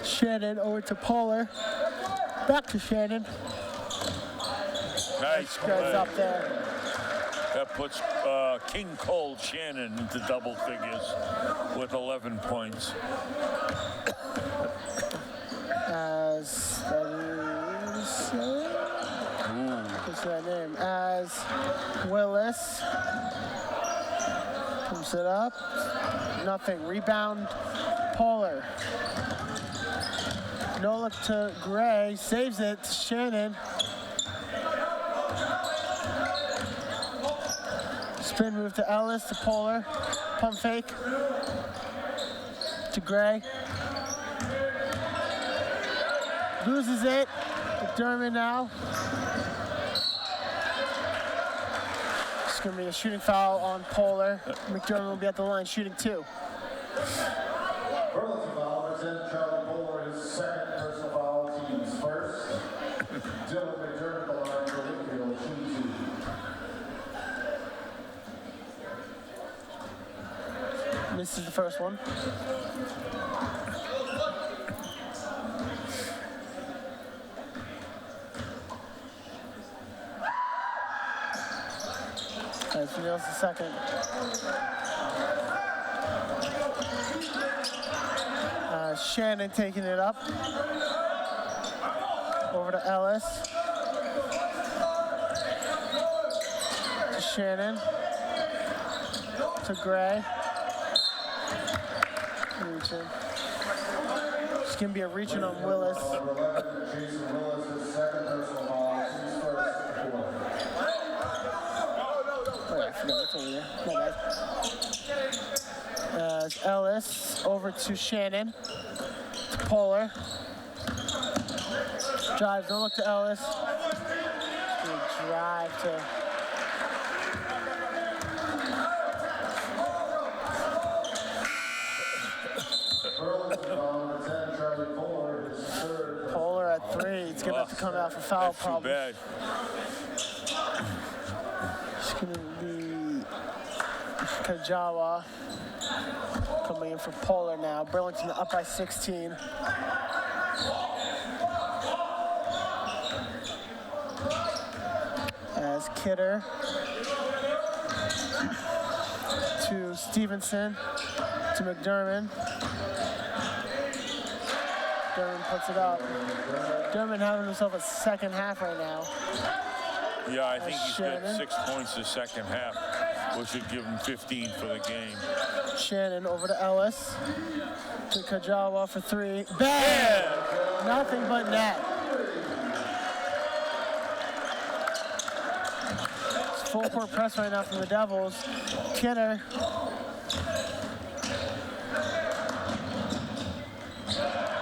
[SPEAKER 1] Shannon over to Polar. Back to Shannon.
[SPEAKER 2] Nice
[SPEAKER 1] Guy's
[SPEAKER 2] play.
[SPEAKER 1] up there.
[SPEAKER 2] That puts King Cole Shannon into double figures with 11 points.
[SPEAKER 1] As that is, what's that name? As Willis pumps it up. Nothing. Rebound. Polar. No look to Gray. Saves it to Shannon. Spin move to Ellis to Polar. Pump fake to Gray. Loses it. McDermott now. It's going to be a shooting foul on Polar. McDermott will be at the line shooting 2.
[SPEAKER 3] Burlington foul, represent Charlie Polar, his second personal foul, team's first. Dylan McDermott, the line for Wakefield, shooting 2.
[SPEAKER 1] Misses the first one. As he nails the second. Shannon taking it up. Over to Ellis. To Shannon. To Gray. Reaching. It's going to be a reaching on Willis.
[SPEAKER 3] Number 11, Jason Willis, his second personal foul, team's first.
[SPEAKER 1] Oh, yeah, I forgot it's over there. My bad. As Ellis over to Shannon. To Polar. Drives, don't look to Ellis. Good drive to. Polar at 3. It's going to have to come out for foul
[SPEAKER 2] That's
[SPEAKER 1] problems.
[SPEAKER 2] too bad.
[SPEAKER 1] It's going to be Kajawa coming in for Polar now. Burlington up by 16. As Kidder to Stevenson to McDermott. McDermott puts it up. McDermott having himself a second half right now.
[SPEAKER 2] Yeah, I think he's got
[SPEAKER 1] Shannon.
[SPEAKER 2] 6 points the second half, which would give him 15 for the game.
[SPEAKER 1] Shannon over to Ellis. To Kajawa for 3. Bang!
[SPEAKER 2] Yeah.
[SPEAKER 1] Nothing but net. It's full court press right now from the Devils. Kidder.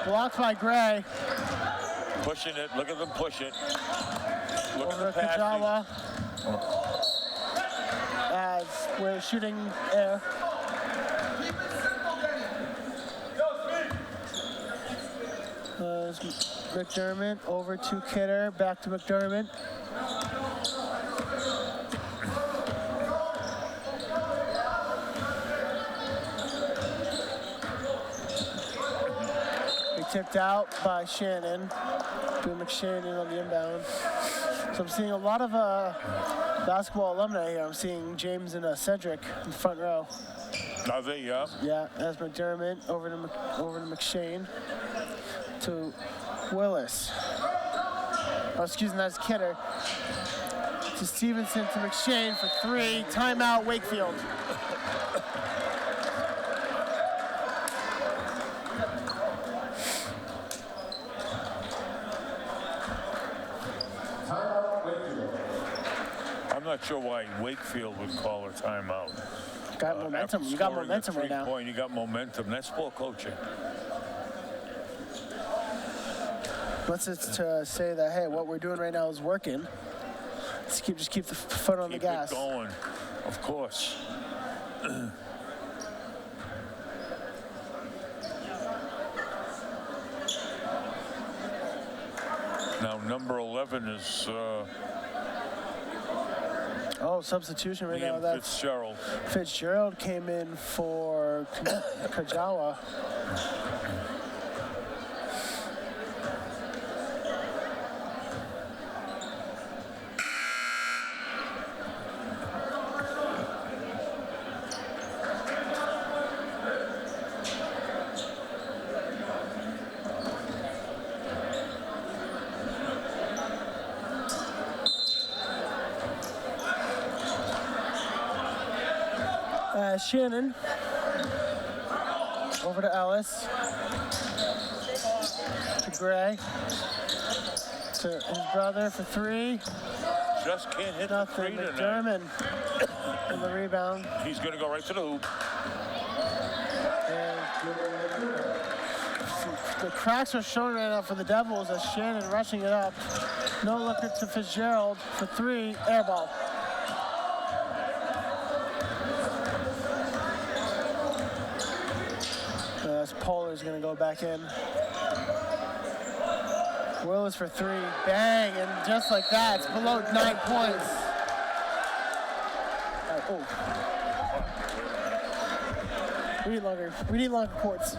[SPEAKER 1] Blocked by Gray.
[SPEAKER 2] Pushing it. Look at them push it. Look
[SPEAKER 1] Over
[SPEAKER 2] at
[SPEAKER 1] to
[SPEAKER 2] the passing.
[SPEAKER 1] Kajawa. As we're shooting air. McDermott over to Kidder. Back to McDermott. Tipped out by Shannon. Bill McShannon on the inbound. So I'm seeing a lot of basketball alumni here. I'm seeing James and Cedric in the front row.
[SPEAKER 2] Are they? Yeah.
[SPEAKER 1] Yeah, that's McDermott over to McShane. To Willis. Oh, excuse me, that's Kidder. To Stevenson to McShane for 3. Timeout, Wakefield.
[SPEAKER 2] I'm not sure why Wakefield would call a timeout.
[SPEAKER 1] Got momentum. You got momentum right now.
[SPEAKER 2] You got momentum. That's poor coaching.
[SPEAKER 1] wants us to say that, hey, what we're doing right now is working. Let's just keep the foot on the gas.
[SPEAKER 2] Keep it going, of course. Now, number 11 is
[SPEAKER 1] substitution right now.
[SPEAKER 2] Liam
[SPEAKER 1] That's
[SPEAKER 2] Fitzgerald.
[SPEAKER 1] Fitzgerald came in for Kajawa. Shannon over to Ellis, to Gray, to his brother for three.
[SPEAKER 2] Just can't hit
[SPEAKER 1] Nothing.
[SPEAKER 2] the three tonight.
[SPEAKER 1] McDermott in the rebound.
[SPEAKER 2] He's going to go right to the hoop.
[SPEAKER 1] And the cracks are showing right now for the Devils as Shannon rushing it up. No looker to Fitzgerald for three. Air ball. Polar's gonna go back in. Willis for three, bang, and just like that, it's below 9 points. We need longer courts.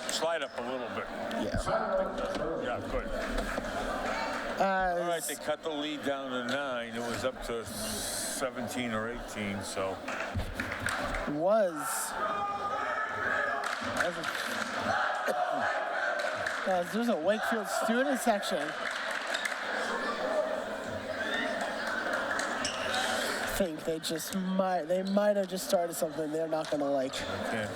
[SPEAKER 2] Slide up a little bit.
[SPEAKER 1] Yeah.
[SPEAKER 2] Yeah, good. All right, they cut the lead down to 9. It was up to 17 or 18, so.
[SPEAKER 1] There's a Wakefield student section. I think they might have just started something they're not gonna like.
[SPEAKER 2] Okay.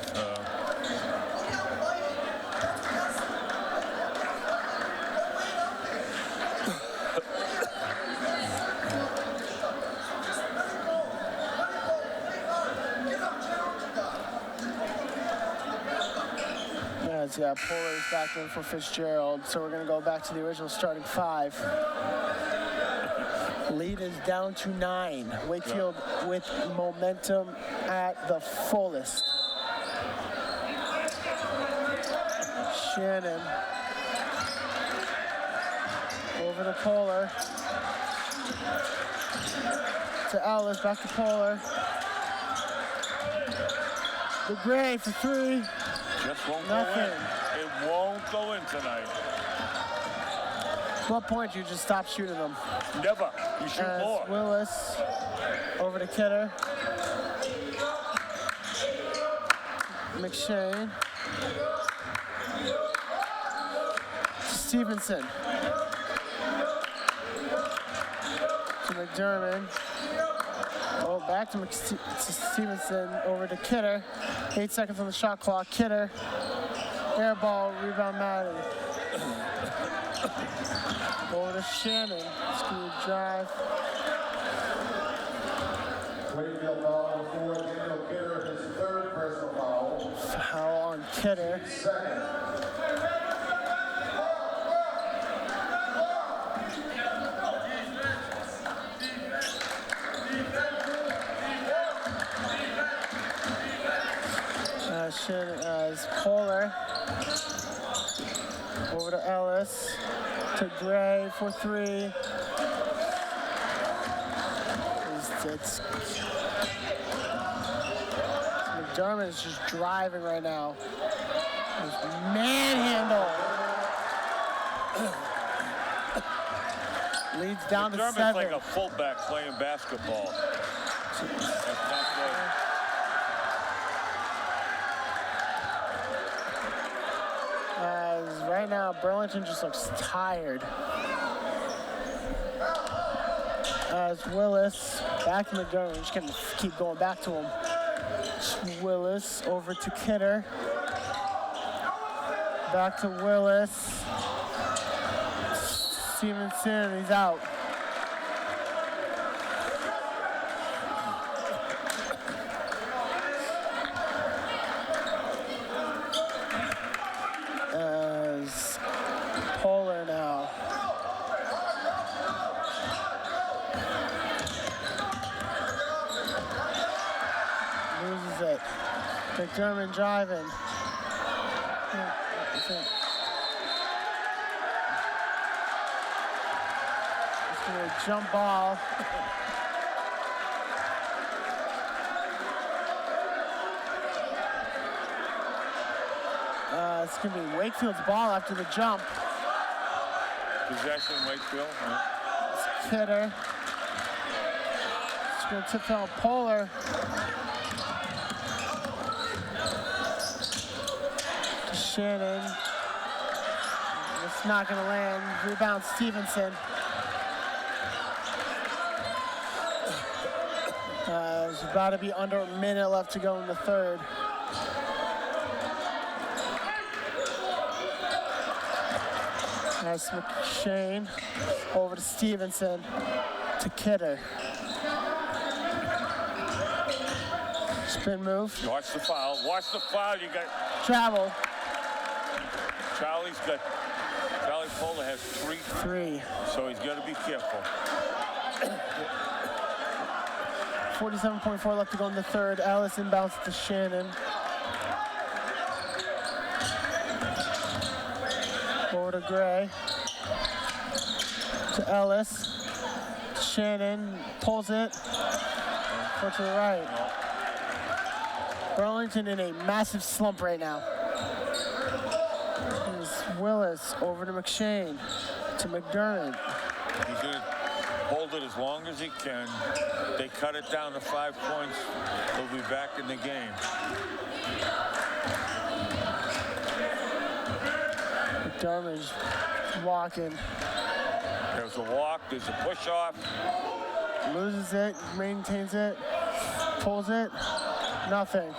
[SPEAKER 1] Yeah, Polar's back in for Fitzgerald, so we're going to go back to the original starting 5. Lead is down to 9. Wakefield with momentum at the fullest. Shannon over to Polar. To Ellis, back to Polar. The Gray for 3.
[SPEAKER 2] Just won't
[SPEAKER 1] Nothing.
[SPEAKER 2] go in. It won't go in tonight.
[SPEAKER 1] What point you just stop shooting them?
[SPEAKER 2] Never. You shoot more.
[SPEAKER 1] Willis over to Kidder. McShane. Stevenson. To McDermott. Oh, back to Stevenson over to Kidder. 8 seconds on the shot clock. Kidder. Air ball, rebound Maddie. Over to Shannon. Screw drive.
[SPEAKER 3] Wakefield foul for Daniel Kidder, his 3rd personal foul.
[SPEAKER 1] Foul on Kidder.
[SPEAKER 3] 2nd.
[SPEAKER 1] As Polar over to Ellis, to Gray for 3. McDermott is just driving right now. Manhandle. Leads down to 7.
[SPEAKER 2] McDermott's like a fullback playing basketball. That's not good.
[SPEAKER 1] Right now, Burlington just looks tired. As Willis, back to McDermott, we're just gonna keep going back to him. Willis over to Kidder. Back to Willis. Stevenson, he's out. loses it. McDermott driving. It's gonna be a jump ball. It's gonna be Wakefield's ball after the jump.
[SPEAKER 2] Possession, Wakefield.
[SPEAKER 1] Kidder. It's gonna tip down Polar. To Shannon. It's not gonna land. Rebound Stevenson. There's about to be under a minute left to go in the third. That's McShane over to Stevenson to Kidder. Spin move.
[SPEAKER 2] Watch the foul. Watch the foul. You got
[SPEAKER 1] Travel.
[SPEAKER 2] Charlie Polar has three, so he's got to be careful.
[SPEAKER 1] 47.4 left to go in the third. Ellis inbounds to Shannon. Over to Gray. To Ellis. To Shannon. Pulls it. Foot to the right. Burlington in a massive slump right now. Here's Willis over to McShane. To McDermott.
[SPEAKER 2] He's going to hold it as long as he can. They cut it down to 5 points. He'll be back in the game.
[SPEAKER 1] McDermott's walking.
[SPEAKER 2] There's a walk. There's a push-off.
[SPEAKER 1] Loses it. Maintains it. Pulls it. Nothing.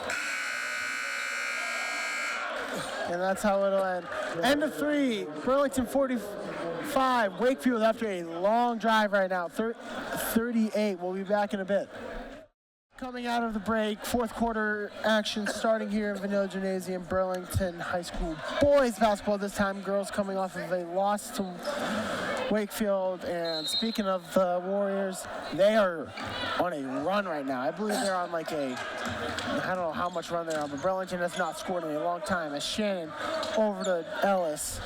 [SPEAKER 1] And that's how it'll end. End of three. Burlington 45. Wakefield after a long drive right now. 38. We'll be back in a bit. Coming out of the break, fourth quarter action starting here in Vanilla Gymnasium, Burlington High School boys basketball. This time, girls coming off of a loss to Wakefield. And speaking of the Warriors, they are on a run right now. I believe they're on like I don't know how much run they're on, but Burlington has not scored in a long time. As Shannon over to Ellis,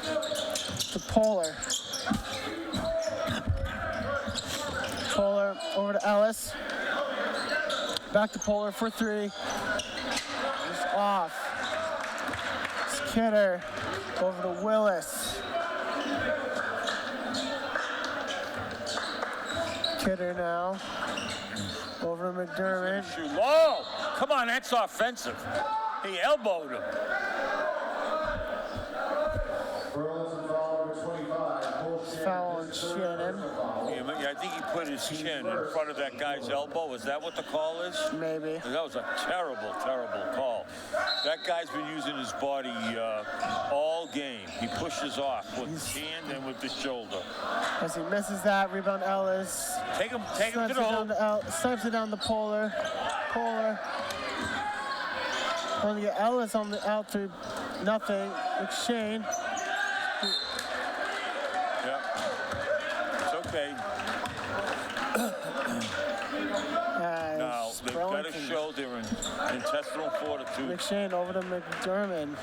[SPEAKER 1] to Polar. Polar over to Ellis. Back to Polar for three. Just off. It's Kidder over to Willis. Kidder now. Over to McDermott.
[SPEAKER 2] Whoa! Come on, that's offensive. He elbowed him.
[SPEAKER 3] Burlington foul number 25.
[SPEAKER 1] Foul on Shannon.
[SPEAKER 2] Yeah, I think he put his chin in front of that guy's elbow. Is that what the call is?
[SPEAKER 1] Maybe.
[SPEAKER 2] That was a terrible, terrible call. That guy's been using his body all game. He pushes off with his hand and with the shoulder.
[SPEAKER 1] As he misses that, rebound Ellis.
[SPEAKER 2] Take him to the hole.
[SPEAKER 1] Snipes it down to Polar. Polar. Going to get Ellis on the out to nothing. McShane.
[SPEAKER 2] Yeah. It's okay. Now, they've got to show their intestinal fortitude.
[SPEAKER 1] McShane over to McDermott.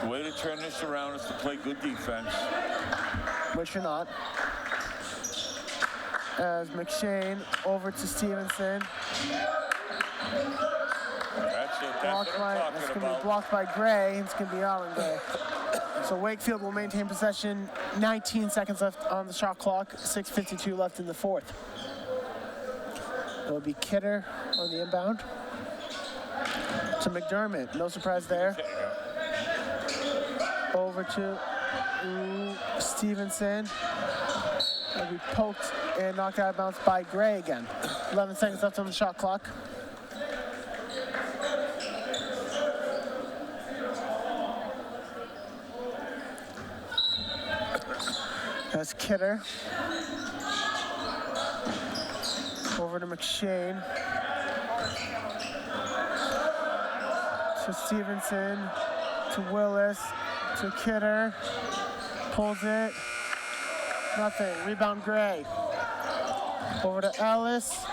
[SPEAKER 2] The way to turn this around is to play good defense.
[SPEAKER 1] Which you're not. As McShane over to Stevenson.
[SPEAKER 2] That's it. That's what I'm
[SPEAKER 1] It's
[SPEAKER 2] talking
[SPEAKER 1] going to be
[SPEAKER 2] about.
[SPEAKER 1] blocked by Gray. It's going to be out on Gray. So Wakefield will maintain possession. 19 seconds left on the shot clock. 6:52 left in the fourth. It'll be Kidder on the inbound. To McDermott. No surprise there. Over to Stevenson. It'll be poked and knocked out of bounds by Gray again. 11 seconds left on the shot clock. That's Kidder. Over to McShane. To Stevenson. To Willis. To Kidder. Pulls it. Nothing. Rebound Gray. Over to Ellis.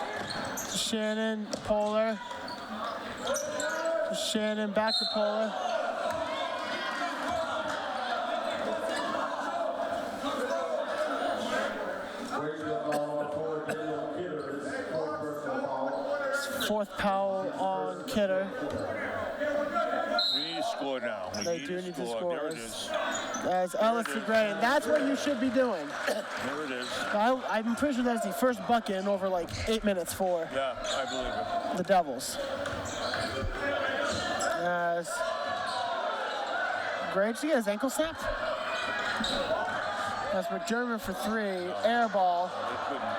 [SPEAKER 1] To Shannon. Polar. Shannon back to Polar. Fourth foul on Kidder.
[SPEAKER 2] We need to score now.
[SPEAKER 1] They do need to score.
[SPEAKER 2] There it is.
[SPEAKER 1] As Ellis to Gray, and that's what you should be doing.
[SPEAKER 2] There it is.
[SPEAKER 1] I'm pretty sure that's the first bucket in over like 8 minutes for
[SPEAKER 2] Yeah, I believe it.
[SPEAKER 1] the Devils. As Gray, did he get his ankle snapped? That's McDermott for 3, air ball.
[SPEAKER 2] They couldn't.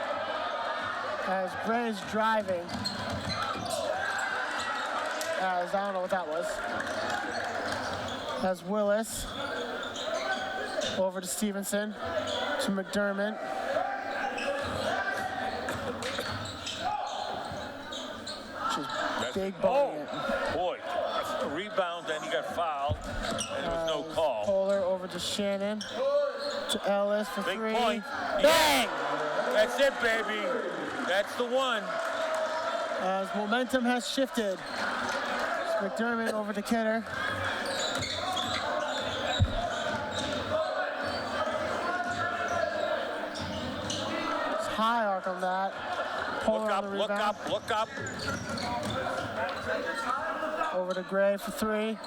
[SPEAKER 1] As Gray is driving. As I don't know what that was. As Willis over to Stevenson to McDermott. Just big ball.
[SPEAKER 2] Boy, a rebound, then he got fouled, and there was no call.
[SPEAKER 1] Polar over to Shannon to Ellis for
[SPEAKER 2] Big
[SPEAKER 1] 3.
[SPEAKER 2] point.
[SPEAKER 1] Bang!
[SPEAKER 2] That's it, baby. That's the one.
[SPEAKER 1] As momentum has shifted. McDermott over to Kidder. It's high arc on that. Polar
[SPEAKER 2] Look
[SPEAKER 1] on
[SPEAKER 2] up,
[SPEAKER 1] the
[SPEAKER 2] look
[SPEAKER 1] rebound.
[SPEAKER 2] up, look up.
[SPEAKER 1] Over to Gray for 3.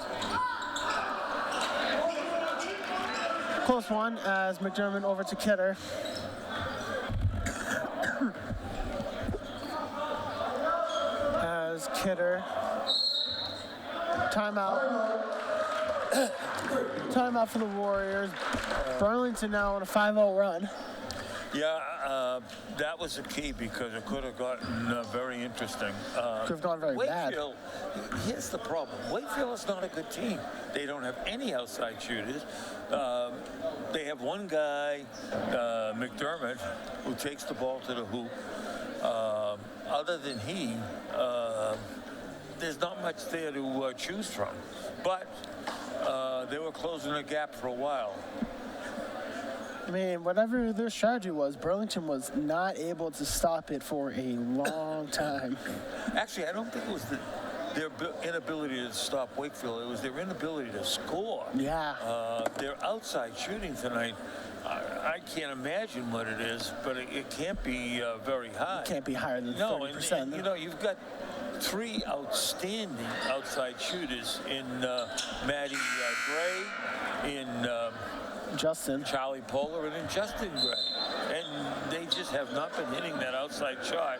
[SPEAKER 1] Close one as McDermott over to Kidder. As Kidder. Timeout. Timeout for the Warriors. Burlington now on a 5-0 run.
[SPEAKER 2] Yeah, that was the key because it could have gotten very interesting.
[SPEAKER 1] Could have gone very bad.
[SPEAKER 2] Wakefield, here's the problem. Wakefield is not a good team. They don't have any outside shooters. They have one guy, McDermott, who takes the ball to the hoop. Other than he, there's not much there to choose from. But they were closing the gap for a while.
[SPEAKER 1] I mean, whatever their strategy was, Burlington was not able to stop it for a long time.
[SPEAKER 2] Actually, I don't think it was their inability to stop Wakefield. It was their inability to score.
[SPEAKER 1] Yeah.
[SPEAKER 2] Their outside shooting tonight, I can't imagine what it is, but it can't be very high.
[SPEAKER 1] It can't be higher than
[SPEAKER 2] No,
[SPEAKER 1] 30%.
[SPEAKER 2] and you know, you've got 3 outstanding outside shooters in Maddie Gray, in
[SPEAKER 1] Justin.
[SPEAKER 2] Charlie Polar, and in Justin Gray. And they just have not been hitting that outside shot.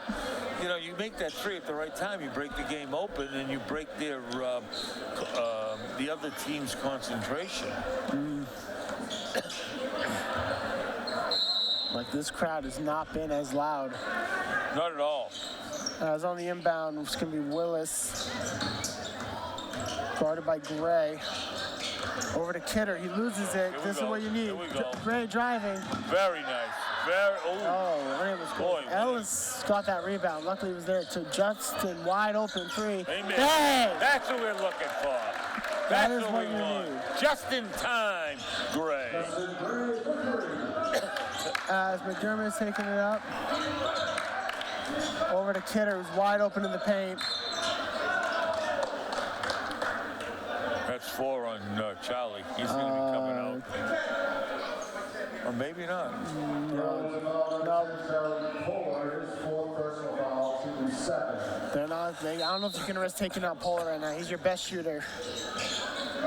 [SPEAKER 2] You know, you make that 3 at the right time, you break the game open, and you break their the other team's concentration.
[SPEAKER 1] Like, this crowd has not been as loud.
[SPEAKER 2] Not at all.
[SPEAKER 1] As on the inbound, it's going to be Willis. Guarded by Gray. Over to Kidder. He loses it. This is what you need.
[SPEAKER 2] Here we go.
[SPEAKER 1] Gray driving.
[SPEAKER 2] Very nice. Very.
[SPEAKER 1] Oh, man, it was good.
[SPEAKER 2] Boy,
[SPEAKER 1] Ellis got that rebound. Luckily, he was there to Justin. Wide open 3.
[SPEAKER 2] Amen.
[SPEAKER 1] Bang!
[SPEAKER 2] That's what we're looking for.
[SPEAKER 1] That
[SPEAKER 2] That's
[SPEAKER 1] is what
[SPEAKER 2] we
[SPEAKER 1] you
[SPEAKER 2] want.
[SPEAKER 1] need.
[SPEAKER 2] Just in time, Gray.
[SPEAKER 1] As McDermott is taking it up. Over to Kidder, who's wide open in the paint.
[SPEAKER 2] That's 4 on Charlie. He's going to be coming out. Or maybe not.
[SPEAKER 1] No. They're not. I don't know if you can risk taking out Polar right now. He's your best shooter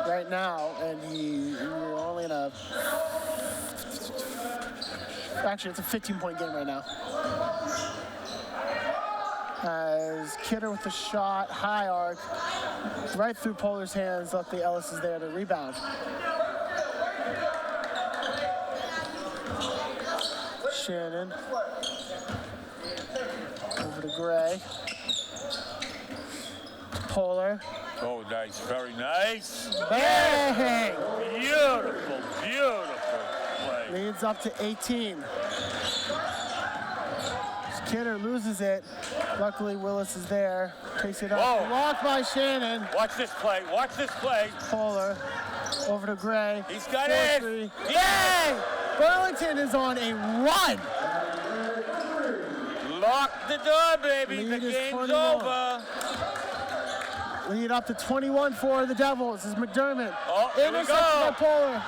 [SPEAKER 1] right now, and you're only in a. Actually, it's a 15-point game right now. As Kidder with the shot, high arc, right through Polar's hands. Luckily, Ellis is there to rebound. Shannon. Over to Gray. Polar.
[SPEAKER 2] Oh, nice. Very nice.
[SPEAKER 1] Bang!
[SPEAKER 2] Beautiful, beautiful play.
[SPEAKER 1] Leads up to 18. Kidder loses it. Luckily, Willis is there. Takes it up.
[SPEAKER 2] Whoa.
[SPEAKER 1] Blocked by Shannon.
[SPEAKER 2] Watch this play. Watch this play.
[SPEAKER 1] Polar. Over to Gray.
[SPEAKER 2] He's got it.
[SPEAKER 1] 4-3.
[SPEAKER 2] Yay!
[SPEAKER 1] Burlington is on a run.
[SPEAKER 2] Lock the door, baby.
[SPEAKER 1] Lead
[SPEAKER 2] The
[SPEAKER 1] is
[SPEAKER 2] game's
[SPEAKER 1] 21.
[SPEAKER 2] over.
[SPEAKER 1] Lead up to 21 for the Devils. This is McDermott.
[SPEAKER 2] Oh, here we
[SPEAKER 1] Intercepted by
[SPEAKER 2] go.
[SPEAKER 1] Polar.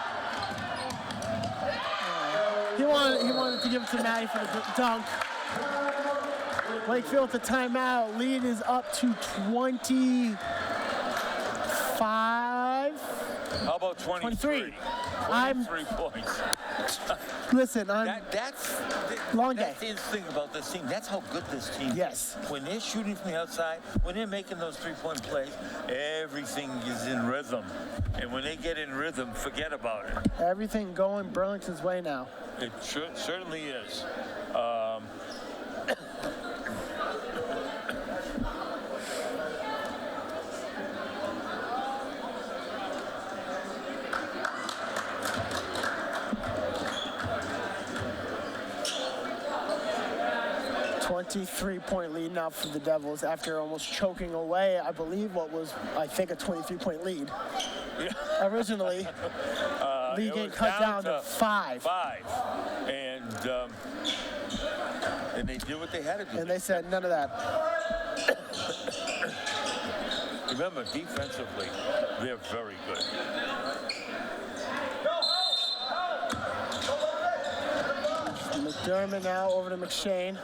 [SPEAKER 1] He wanted to give it to Maddie for the dunk. Wakefield at the timeout. Lead is up to 25.
[SPEAKER 2] How about 23? 23 points.
[SPEAKER 1] Listen,
[SPEAKER 4] That's
[SPEAKER 1] long day.
[SPEAKER 4] the thing about this team. That's how good this team is.
[SPEAKER 1] Yes.
[SPEAKER 4] When they're shooting from the outside, when they're making those three-point plays, everything is in rhythm. And when they get in rhythm, forget about it.
[SPEAKER 1] Everything going Burlington's way now.
[SPEAKER 2] It certainly is.
[SPEAKER 1] 23-point lead now for the Devils after almost choking away, I believe, what was, I think, a 23-point lead. Originally, lead getting cut down to 5.
[SPEAKER 2] And they did what they had to do.
[SPEAKER 1] And they said none of that.
[SPEAKER 2] Remember, defensively, they're very good.
[SPEAKER 1] McDermott now over to McShane.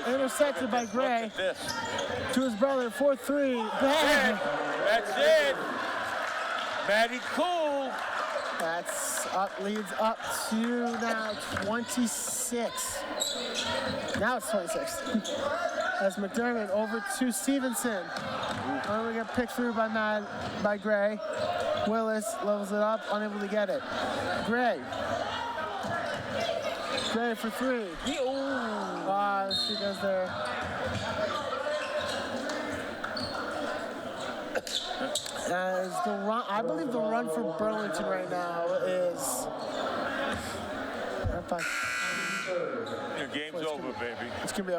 [SPEAKER 1] Intercepted by Gray.
[SPEAKER 2] Look at this.
[SPEAKER 1] To his brother, 4-3. Bang!
[SPEAKER 2] That's it. Maddie Cool.
[SPEAKER 1] That's up, leads up to now 26. Now it's 26. As McDermott over to Stevenson. Oh, we got picked through by Gray. Willis levels it up, unable to get it. Gray for 3. Wow, she goes there. As the run, I believe the run for Burlington right now is.
[SPEAKER 2] Your game's over, baby.
[SPEAKER 1] It's gonna be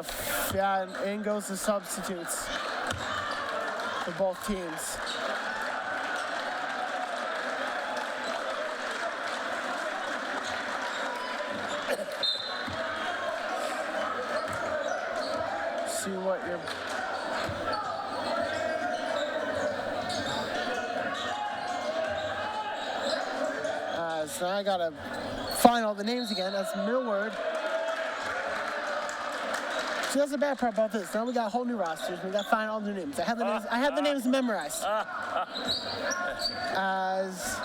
[SPEAKER 1] and in goes the substitutes for both teams. See what your so I gotta find all the names again. That's Millward. See, that's the bad part about this. Now we got whole new rosters. We gotta find all new names. I have the names memorized. As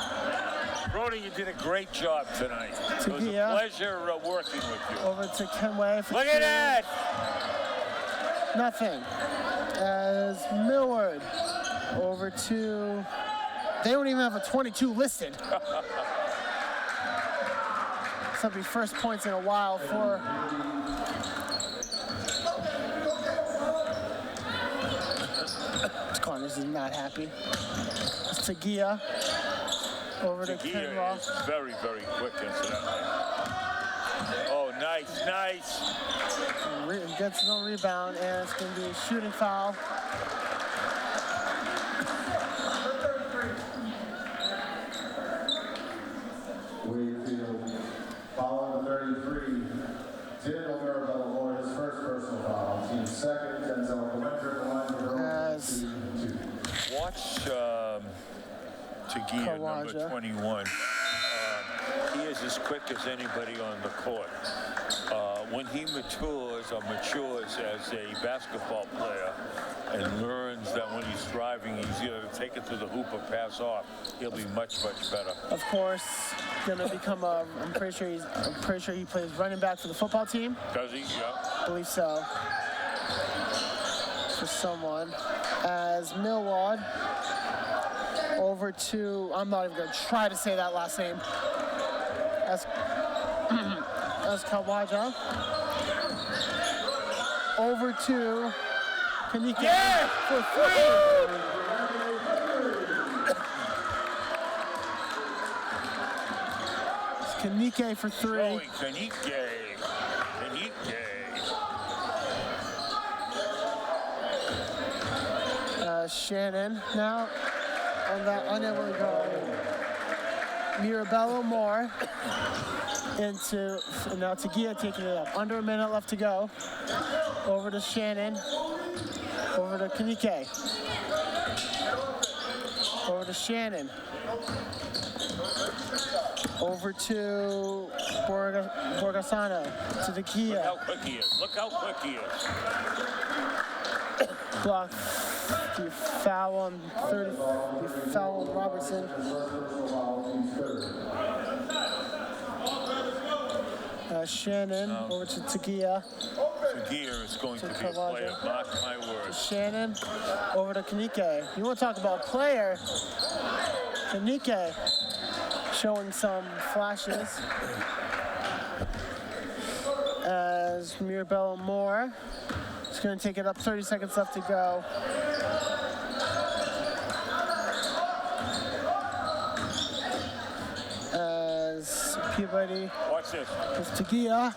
[SPEAKER 2] Brody, you did a great job tonight. It was a pleasure working with you.
[SPEAKER 1] Over to Kenway.
[SPEAKER 2] Look at that!
[SPEAKER 1] Nothing. As Millward over to. They don't even have a 22 listed. This will be first points in a while for. Connors is not happy. It's Tagia over to Kenway.
[SPEAKER 2] Is very, very quick, incidentally. Oh, nice.
[SPEAKER 1] Gets no rebound, and it's going to be a shooting foul.
[SPEAKER 3] Wakefield, following the 33. Daniel Mirabella Moore, his first personal foul. Team second, Denzel Clemente, the line for Burlington.
[SPEAKER 2] Watch Tagia, number 21. He is as quick as anybody on the court. When he matures as a basketball player and learns that when he's driving, he's either to take it to the hoop or pass off, he'll be much, much better.
[SPEAKER 1] Of course, gonna become a. I'm pretty sure he plays running back for the football team.
[SPEAKER 2] Does he? Yeah.
[SPEAKER 1] I believe so. For someone, as Millward over to. I'm not even gonna try to say that last name. As Kawaja over to Kanike for 3. Kanike for 3.
[SPEAKER 2] Kanike.
[SPEAKER 1] Shannon now on that unable to go. Mirabello Moore into, now Tagia taking it up. Under a minute left to go. Over to Shannon. Over to Kanike. Over to Shannon. Over to Borgasano. To Tagia.
[SPEAKER 2] Look how quick he is. Look how quick he is.
[SPEAKER 1] Block. The foul on 30. The foul on Robertson. Shannon over to Tagia.
[SPEAKER 2] Tagia is going to be a player. Mark my words.
[SPEAKER 1] Shannon over to Kanike. You want to talk about player? Kanike showing some flashes. As Mirabello Moore is going to take it up. 30 seconds left to go. As Peabody.
[SPEAKER 2] Watch this.
[SPEAKER 1] It's Tagia.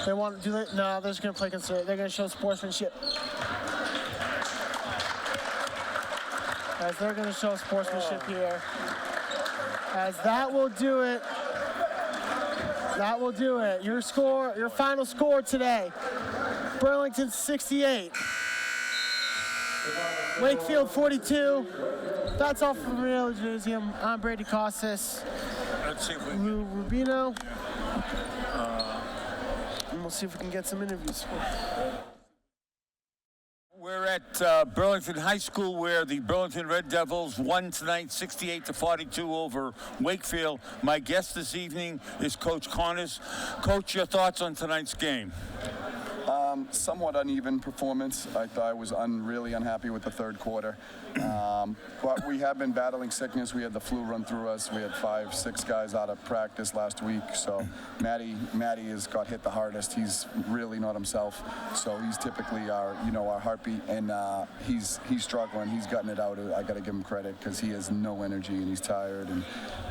[SPEAKER 1] They want to do it. No, they're just going to play conservative. They're going to show sportsmanship. As they're going to show sportsmanship here. As that will do it. That will do it. Your score, your final score today. Burlington 68. Wakefield 42. That's all from the Real Gymnasium. I'm Brady Kosses.
[SPEAKER 2] Let's see if we
[SPEAKER 1] Rubino. And we'll see if we can get some interviews.
[SPEAKER 2] We're at Burlington High School, where the Burlington Red Devils won tonight 68-42 over Wakefield. My guest this evening is Coach Kosses. Coach, your thoughts on tonight's game?
[SPEAKER 5] Somewhat uneven performance. I thought I was really unhappy with the third quarter. But we have been battling sickness. We had the flu run through us. We had 5-6 guys out of practice last week. So Matty has got hit the hardest. He's really not himself. So he's typically our heartbeat, and he's struggling. He's gotten it out. I got to give him credit because he has no energy and he's tired.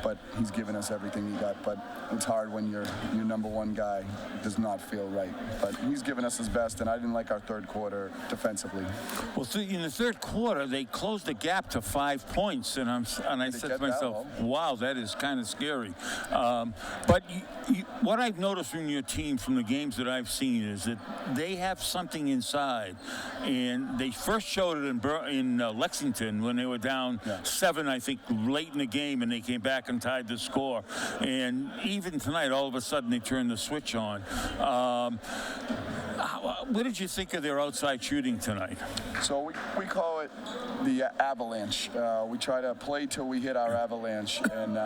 [SPEAKER 5] But he's given us everything he got. But it's hard when your number one guy does not feel right. But he's given us his best, and I didn't like our third quarter defensively.
[SPEAKER 2] Well, in the third quarter, they closed the gap to 5 points, and I said to myself, wow, that is kind of scary. But what I've noticed from your team, from the games that I've seen, is that they have something inside, and they first showed it in Lexington when they were down 7, I think, late in the game, and they came back and tied the score. And even tonight, all of a sudden, they turned the switch on. What did you think of their outside shooting tonight?
[SPEAKER 5] So we call it the avalanche. We try to play till we hit our avalanche, and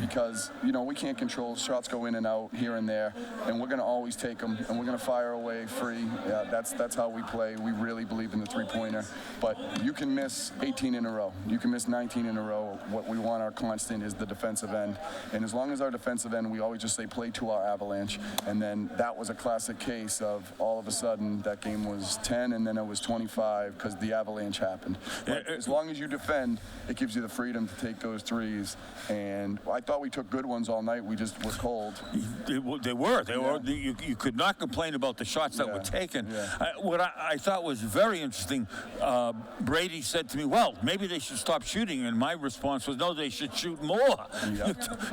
[SPEAKER 5] because we can't control, shots go in and out here and there, and we're going to always take them, and we're going to fire away free. That's how we play. We really believe in the three-pointer, but you can miss 18 in a row. You can miss 19 in a row. What we want, our constant, is the defensive end, and as long as our defensive end, we always just say play to our avalanche, and then that was a classic case of all of a sudden that game was 10 and then it was 25 because the avalanche happened. But as long as you defend, it gives you the freedom to take those threes, and I thought we took good ones all night. We just were cold.
[SPEAKER 2] They were. You could not complain about the shots that were taken. What I thought was very interesting, Brady said to me, well, maybe they should stop shooting, and my response was, no, they should shoot more.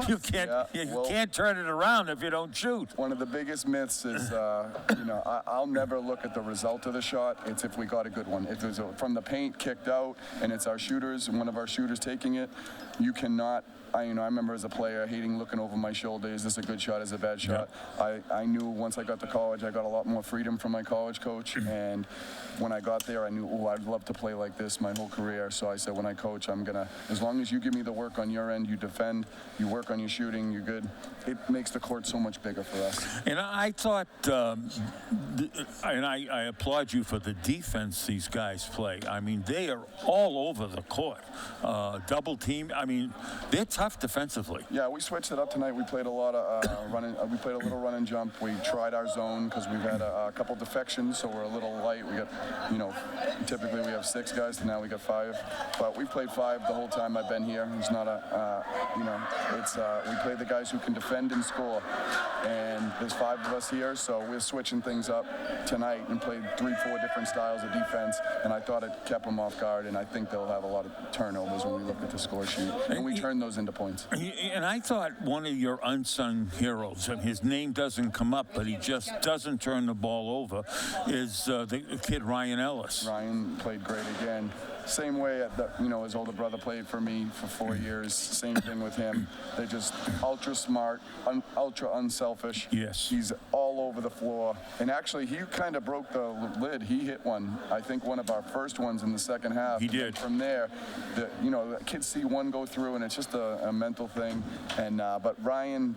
[SPEAKER 2] You can't turn it around if you don't shoot.
[SPEAKER 5] One of the biggest myths is, I'll never look at the result of the shot. It's if we got a good one. If it was from the paint, kicked out, and it's our shooters, and one of our shooters taking it, you cannot. I remember as a player hating looking over my shoulder. Is this a good shot? Is it a bad shot? I knew once I got to college, I got a lot more freedom from my college coach. And when I got there, I knew, I'd love to play like this my whole career. So I said, when I coach, I'm going to, as long as you give me the work on your end, you defend, you work on your shooting, you're good. It makes the court so much bigger for us.
[SPEAKER 2] And I thought, and I applaud you for the defense these guys play. I mean, they are all over the court. Double team. I mean, they're tough defensively.
[SPEAKER 5] Yeah, we switched it up tonight. We played a lot of running. We played a little run and jump. We tried our zone because we've had a couple defections, so we're a little light. We got, typically we have 6 guys, and now we got 5. But we played 5 the whole time I've been here. It's not we play the guys who can defend and score, and there's 5 of us here, so we're switching things up tonight and played 3-4 different styles of defense, and I thought it kept them off guard, and I think they'll have a lot of turnovers when we look at the score sheet, and we turn those into points.
[SPEAKER 2] And I thought one of your unsung heroes, and his name doesn't come up, but he just doesn't turn the ball over, is the kid Ryan Ellis.
[SPEAKER 5] Ryan played great again. Same way his older brother played for me for 4 years. Same thing with him. They're just ultra smart, ultra unselfish.
[SPEAKER 2] Yes.
[SPEAKER 5] He's all over the floor. And actually, he kind of broke the lid. He hit one, I think one of our first ones in the second half.
[SPEAKER 2] He did.
[SPEAKER 5] From there, the kids see one go through, and it's just a mental thing. And but Ryan,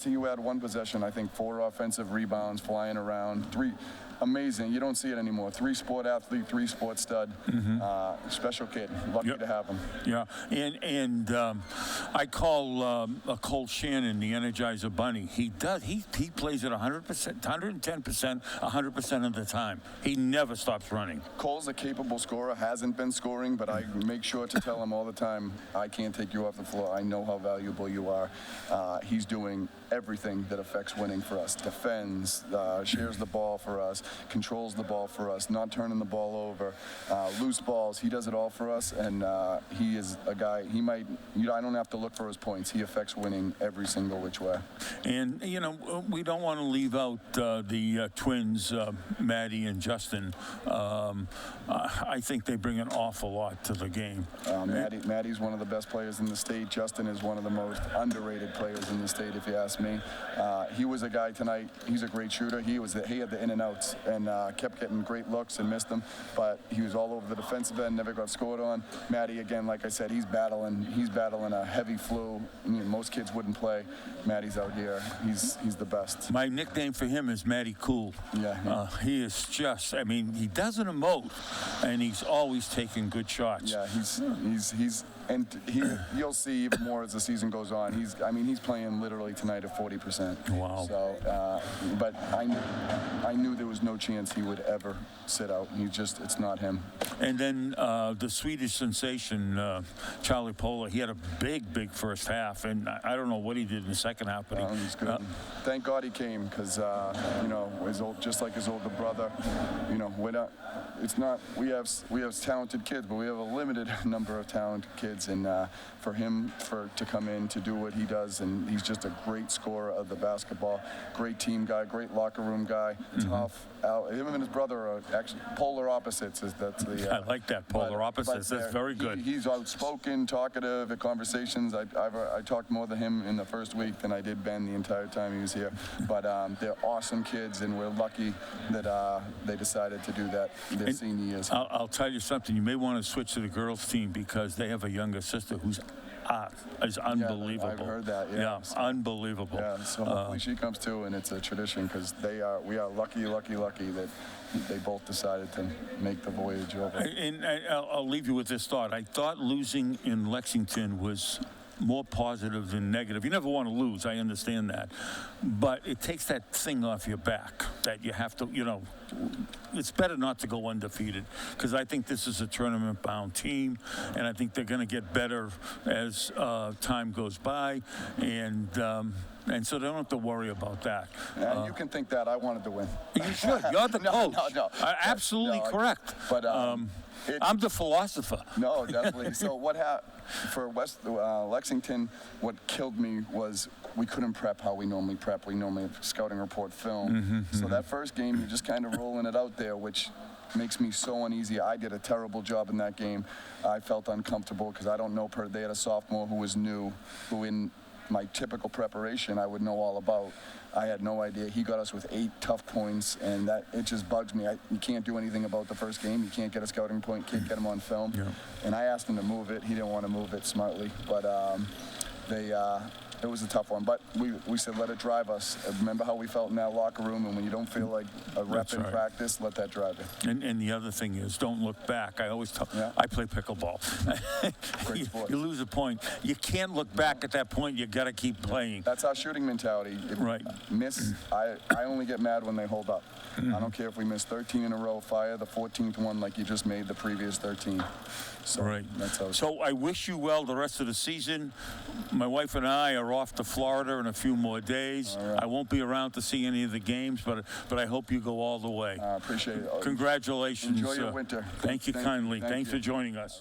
[SPEAKER 5] you had one possession, I think 4 offensive rebounds, flying around, 3. Amazing. You don't see it anymore. 3-sport athlete, 3-sport stud. Special kid. Lucky to have him.
[SPEAKER 2] Yeah. And I call Cole Shannon the Energizer Bunny. He does. He plays at 100%, 110%, 100% of the time. He never stops running.
[SPEAKER 5] Cole's a capable scorer. Hasn't been scoring, but I make sure to tell him all the time, I can't take you off the floor. I know how valuable you are. He's doing everything that affects winning for us. Defends, shares the ball for us, controls the ball for us, not turning the ball over, loose balls. He does it all for us, and he is a guy. I don't have to look for his points. He affects winning every single which way.
[SPEAKER 2] And we don't want to leave out the twins, Maddie and Justin. I think they bring an awful lot to the game.
[SPEAKER 5] Maddie's one of the best players in the state. Justin is one of the most underrated players in the state, if you ask me. He was a guy tonight. He's a great shooter. He had the in and outs and kept getting great looks and missed them. But he was all over the defensive end. Never got scored on. Maddie, again, like I said, he's battling a heavy flu. Most kids wouldn't play. Maddie's out here. He's the best.
[SPEAKER 2] My nickname for him is Matty Cool.
[SPEAKER 5] Yeah.
[SPEAKER 2] He is just. He doesn't emote, and he's always taking good shots.
[SPEAKER 5] Yeah. You'll see even more as the season goes on. He's playing literally tonight at 40%.
[SPEAKER 2] Wow.
[SPEAKER 5] So, but I knew there was no chance he would ever sit out. It's not him.
[SPEAKER 2] And then the Swedish sensation, Charlie Pola, he had a big first half, and I don't know what he did in the second half, but
[SPEAKER 5] he's good. Thank God he came, because just like his older brother, we have talented kids, but we have a limited number of talented kids, and for him to come in to do what he does, and he's just a great scorer of the basketball, great team guy, great locker room guy, tough. Him and his brother are actually polar opposites.
[SPEAKER 2] I like that, polar opposites. That's very good.
[SPEAKER 5] He's outspoken, talkative at conversations. I talked more to him in the first week than I did Ben the entire time he was here. But they're awesome kids, and we're lucky that they decided to do that their senior years.
[SPEAKER 2] I'll tell you something. You may want to switch to the girls' team because they have a younger sister who's is unbelievable.
[SPEAKER 5] Yeah, I've heard that. Yeah,
[SPEAKER 2] unbelievable.
[SPEAKER 5] Yeah, so hopefully she comes too, and it's a tradition, because we are lucky that they both decided to make the voyage over.
[SPEAKER 2] And I'll leave you with this thought. I thought losing in Lexington was more positive than negative. You never want to lose, I understand that. But it takes that thing off your back that you have to, it's better not to go undefeated, because I think this is a tournament-bound team, and I think they're going to get better as time goes by, and so they don't have to worry about that.
[SPEAKER 5] And you can think that. I wanted to win.
[SPEAKER 2] You should. You're the coach.
[SPEAKER 5] No.
[SPEAKER 2] Absolutely correct.
[SPEAKER 5] But
[SPEAKER 2] I'm the philosopher.
[SPEAKER 5] No, definitely. So what happened for Lexington? What killed me was we couldn't prep how we normally prep. We normally have scouting report film. So that first game, you're just kind of rolling it out there, which makes me so uneasy. I did a terrible job in that game. I felt uncomfortable because I don't know. They had a sophomore who was new, who in my typical preparation I would know all about. I had no idea. He got us with 8 tough points, and it just bugs me. You can't do anything about the first game. You can't get a scouting point, can't get him on film. Yeah. And I asked him to move it. He didn't want to move it smartly, but it was a tough one. But we said, let it drive us. Remember how we felt in that locker room, and when you don't feel like a rep in practice, let that drive you.
[SPEAKER 2] And the other thing is, don't look back. I always tell, I play pickleball.
[SPEAKER 5] Great sport.
[SPEAKER 2] You lose a point. You can't look back at that point. You got to keep playing.
[SPEAKER 5] That's our shooting mentality.
[SPEAKER 2] Right.
[SPEAKER 5] I only get mad when they hold up. I don't care if we miss 13 in a row. Fire the 14th one like you just made the previous 13. So
[SPEAKER 2] right.
[SPEAKER 5] That's how.
[SPEAKER 2] So I wish you well the rest of the season. My wife and I are off to Florida in a few more days.
[SPEAKER 5] Right.
[SPEAKER 2] I won't be around to see any of the games, but I hope you go all the way.
[SPEAKER 5] I appreciate it.
[SPEAKER 2] Congratulations.
[SPEAKER 5] Enjoy your winter.
[SPEAKER 2] Thank you kindly.
[SPEAKER 5] Thank
[SPEAKER 2] Thanks
[SPEAKER 5] you.
[SPEAKER 2] for joining us.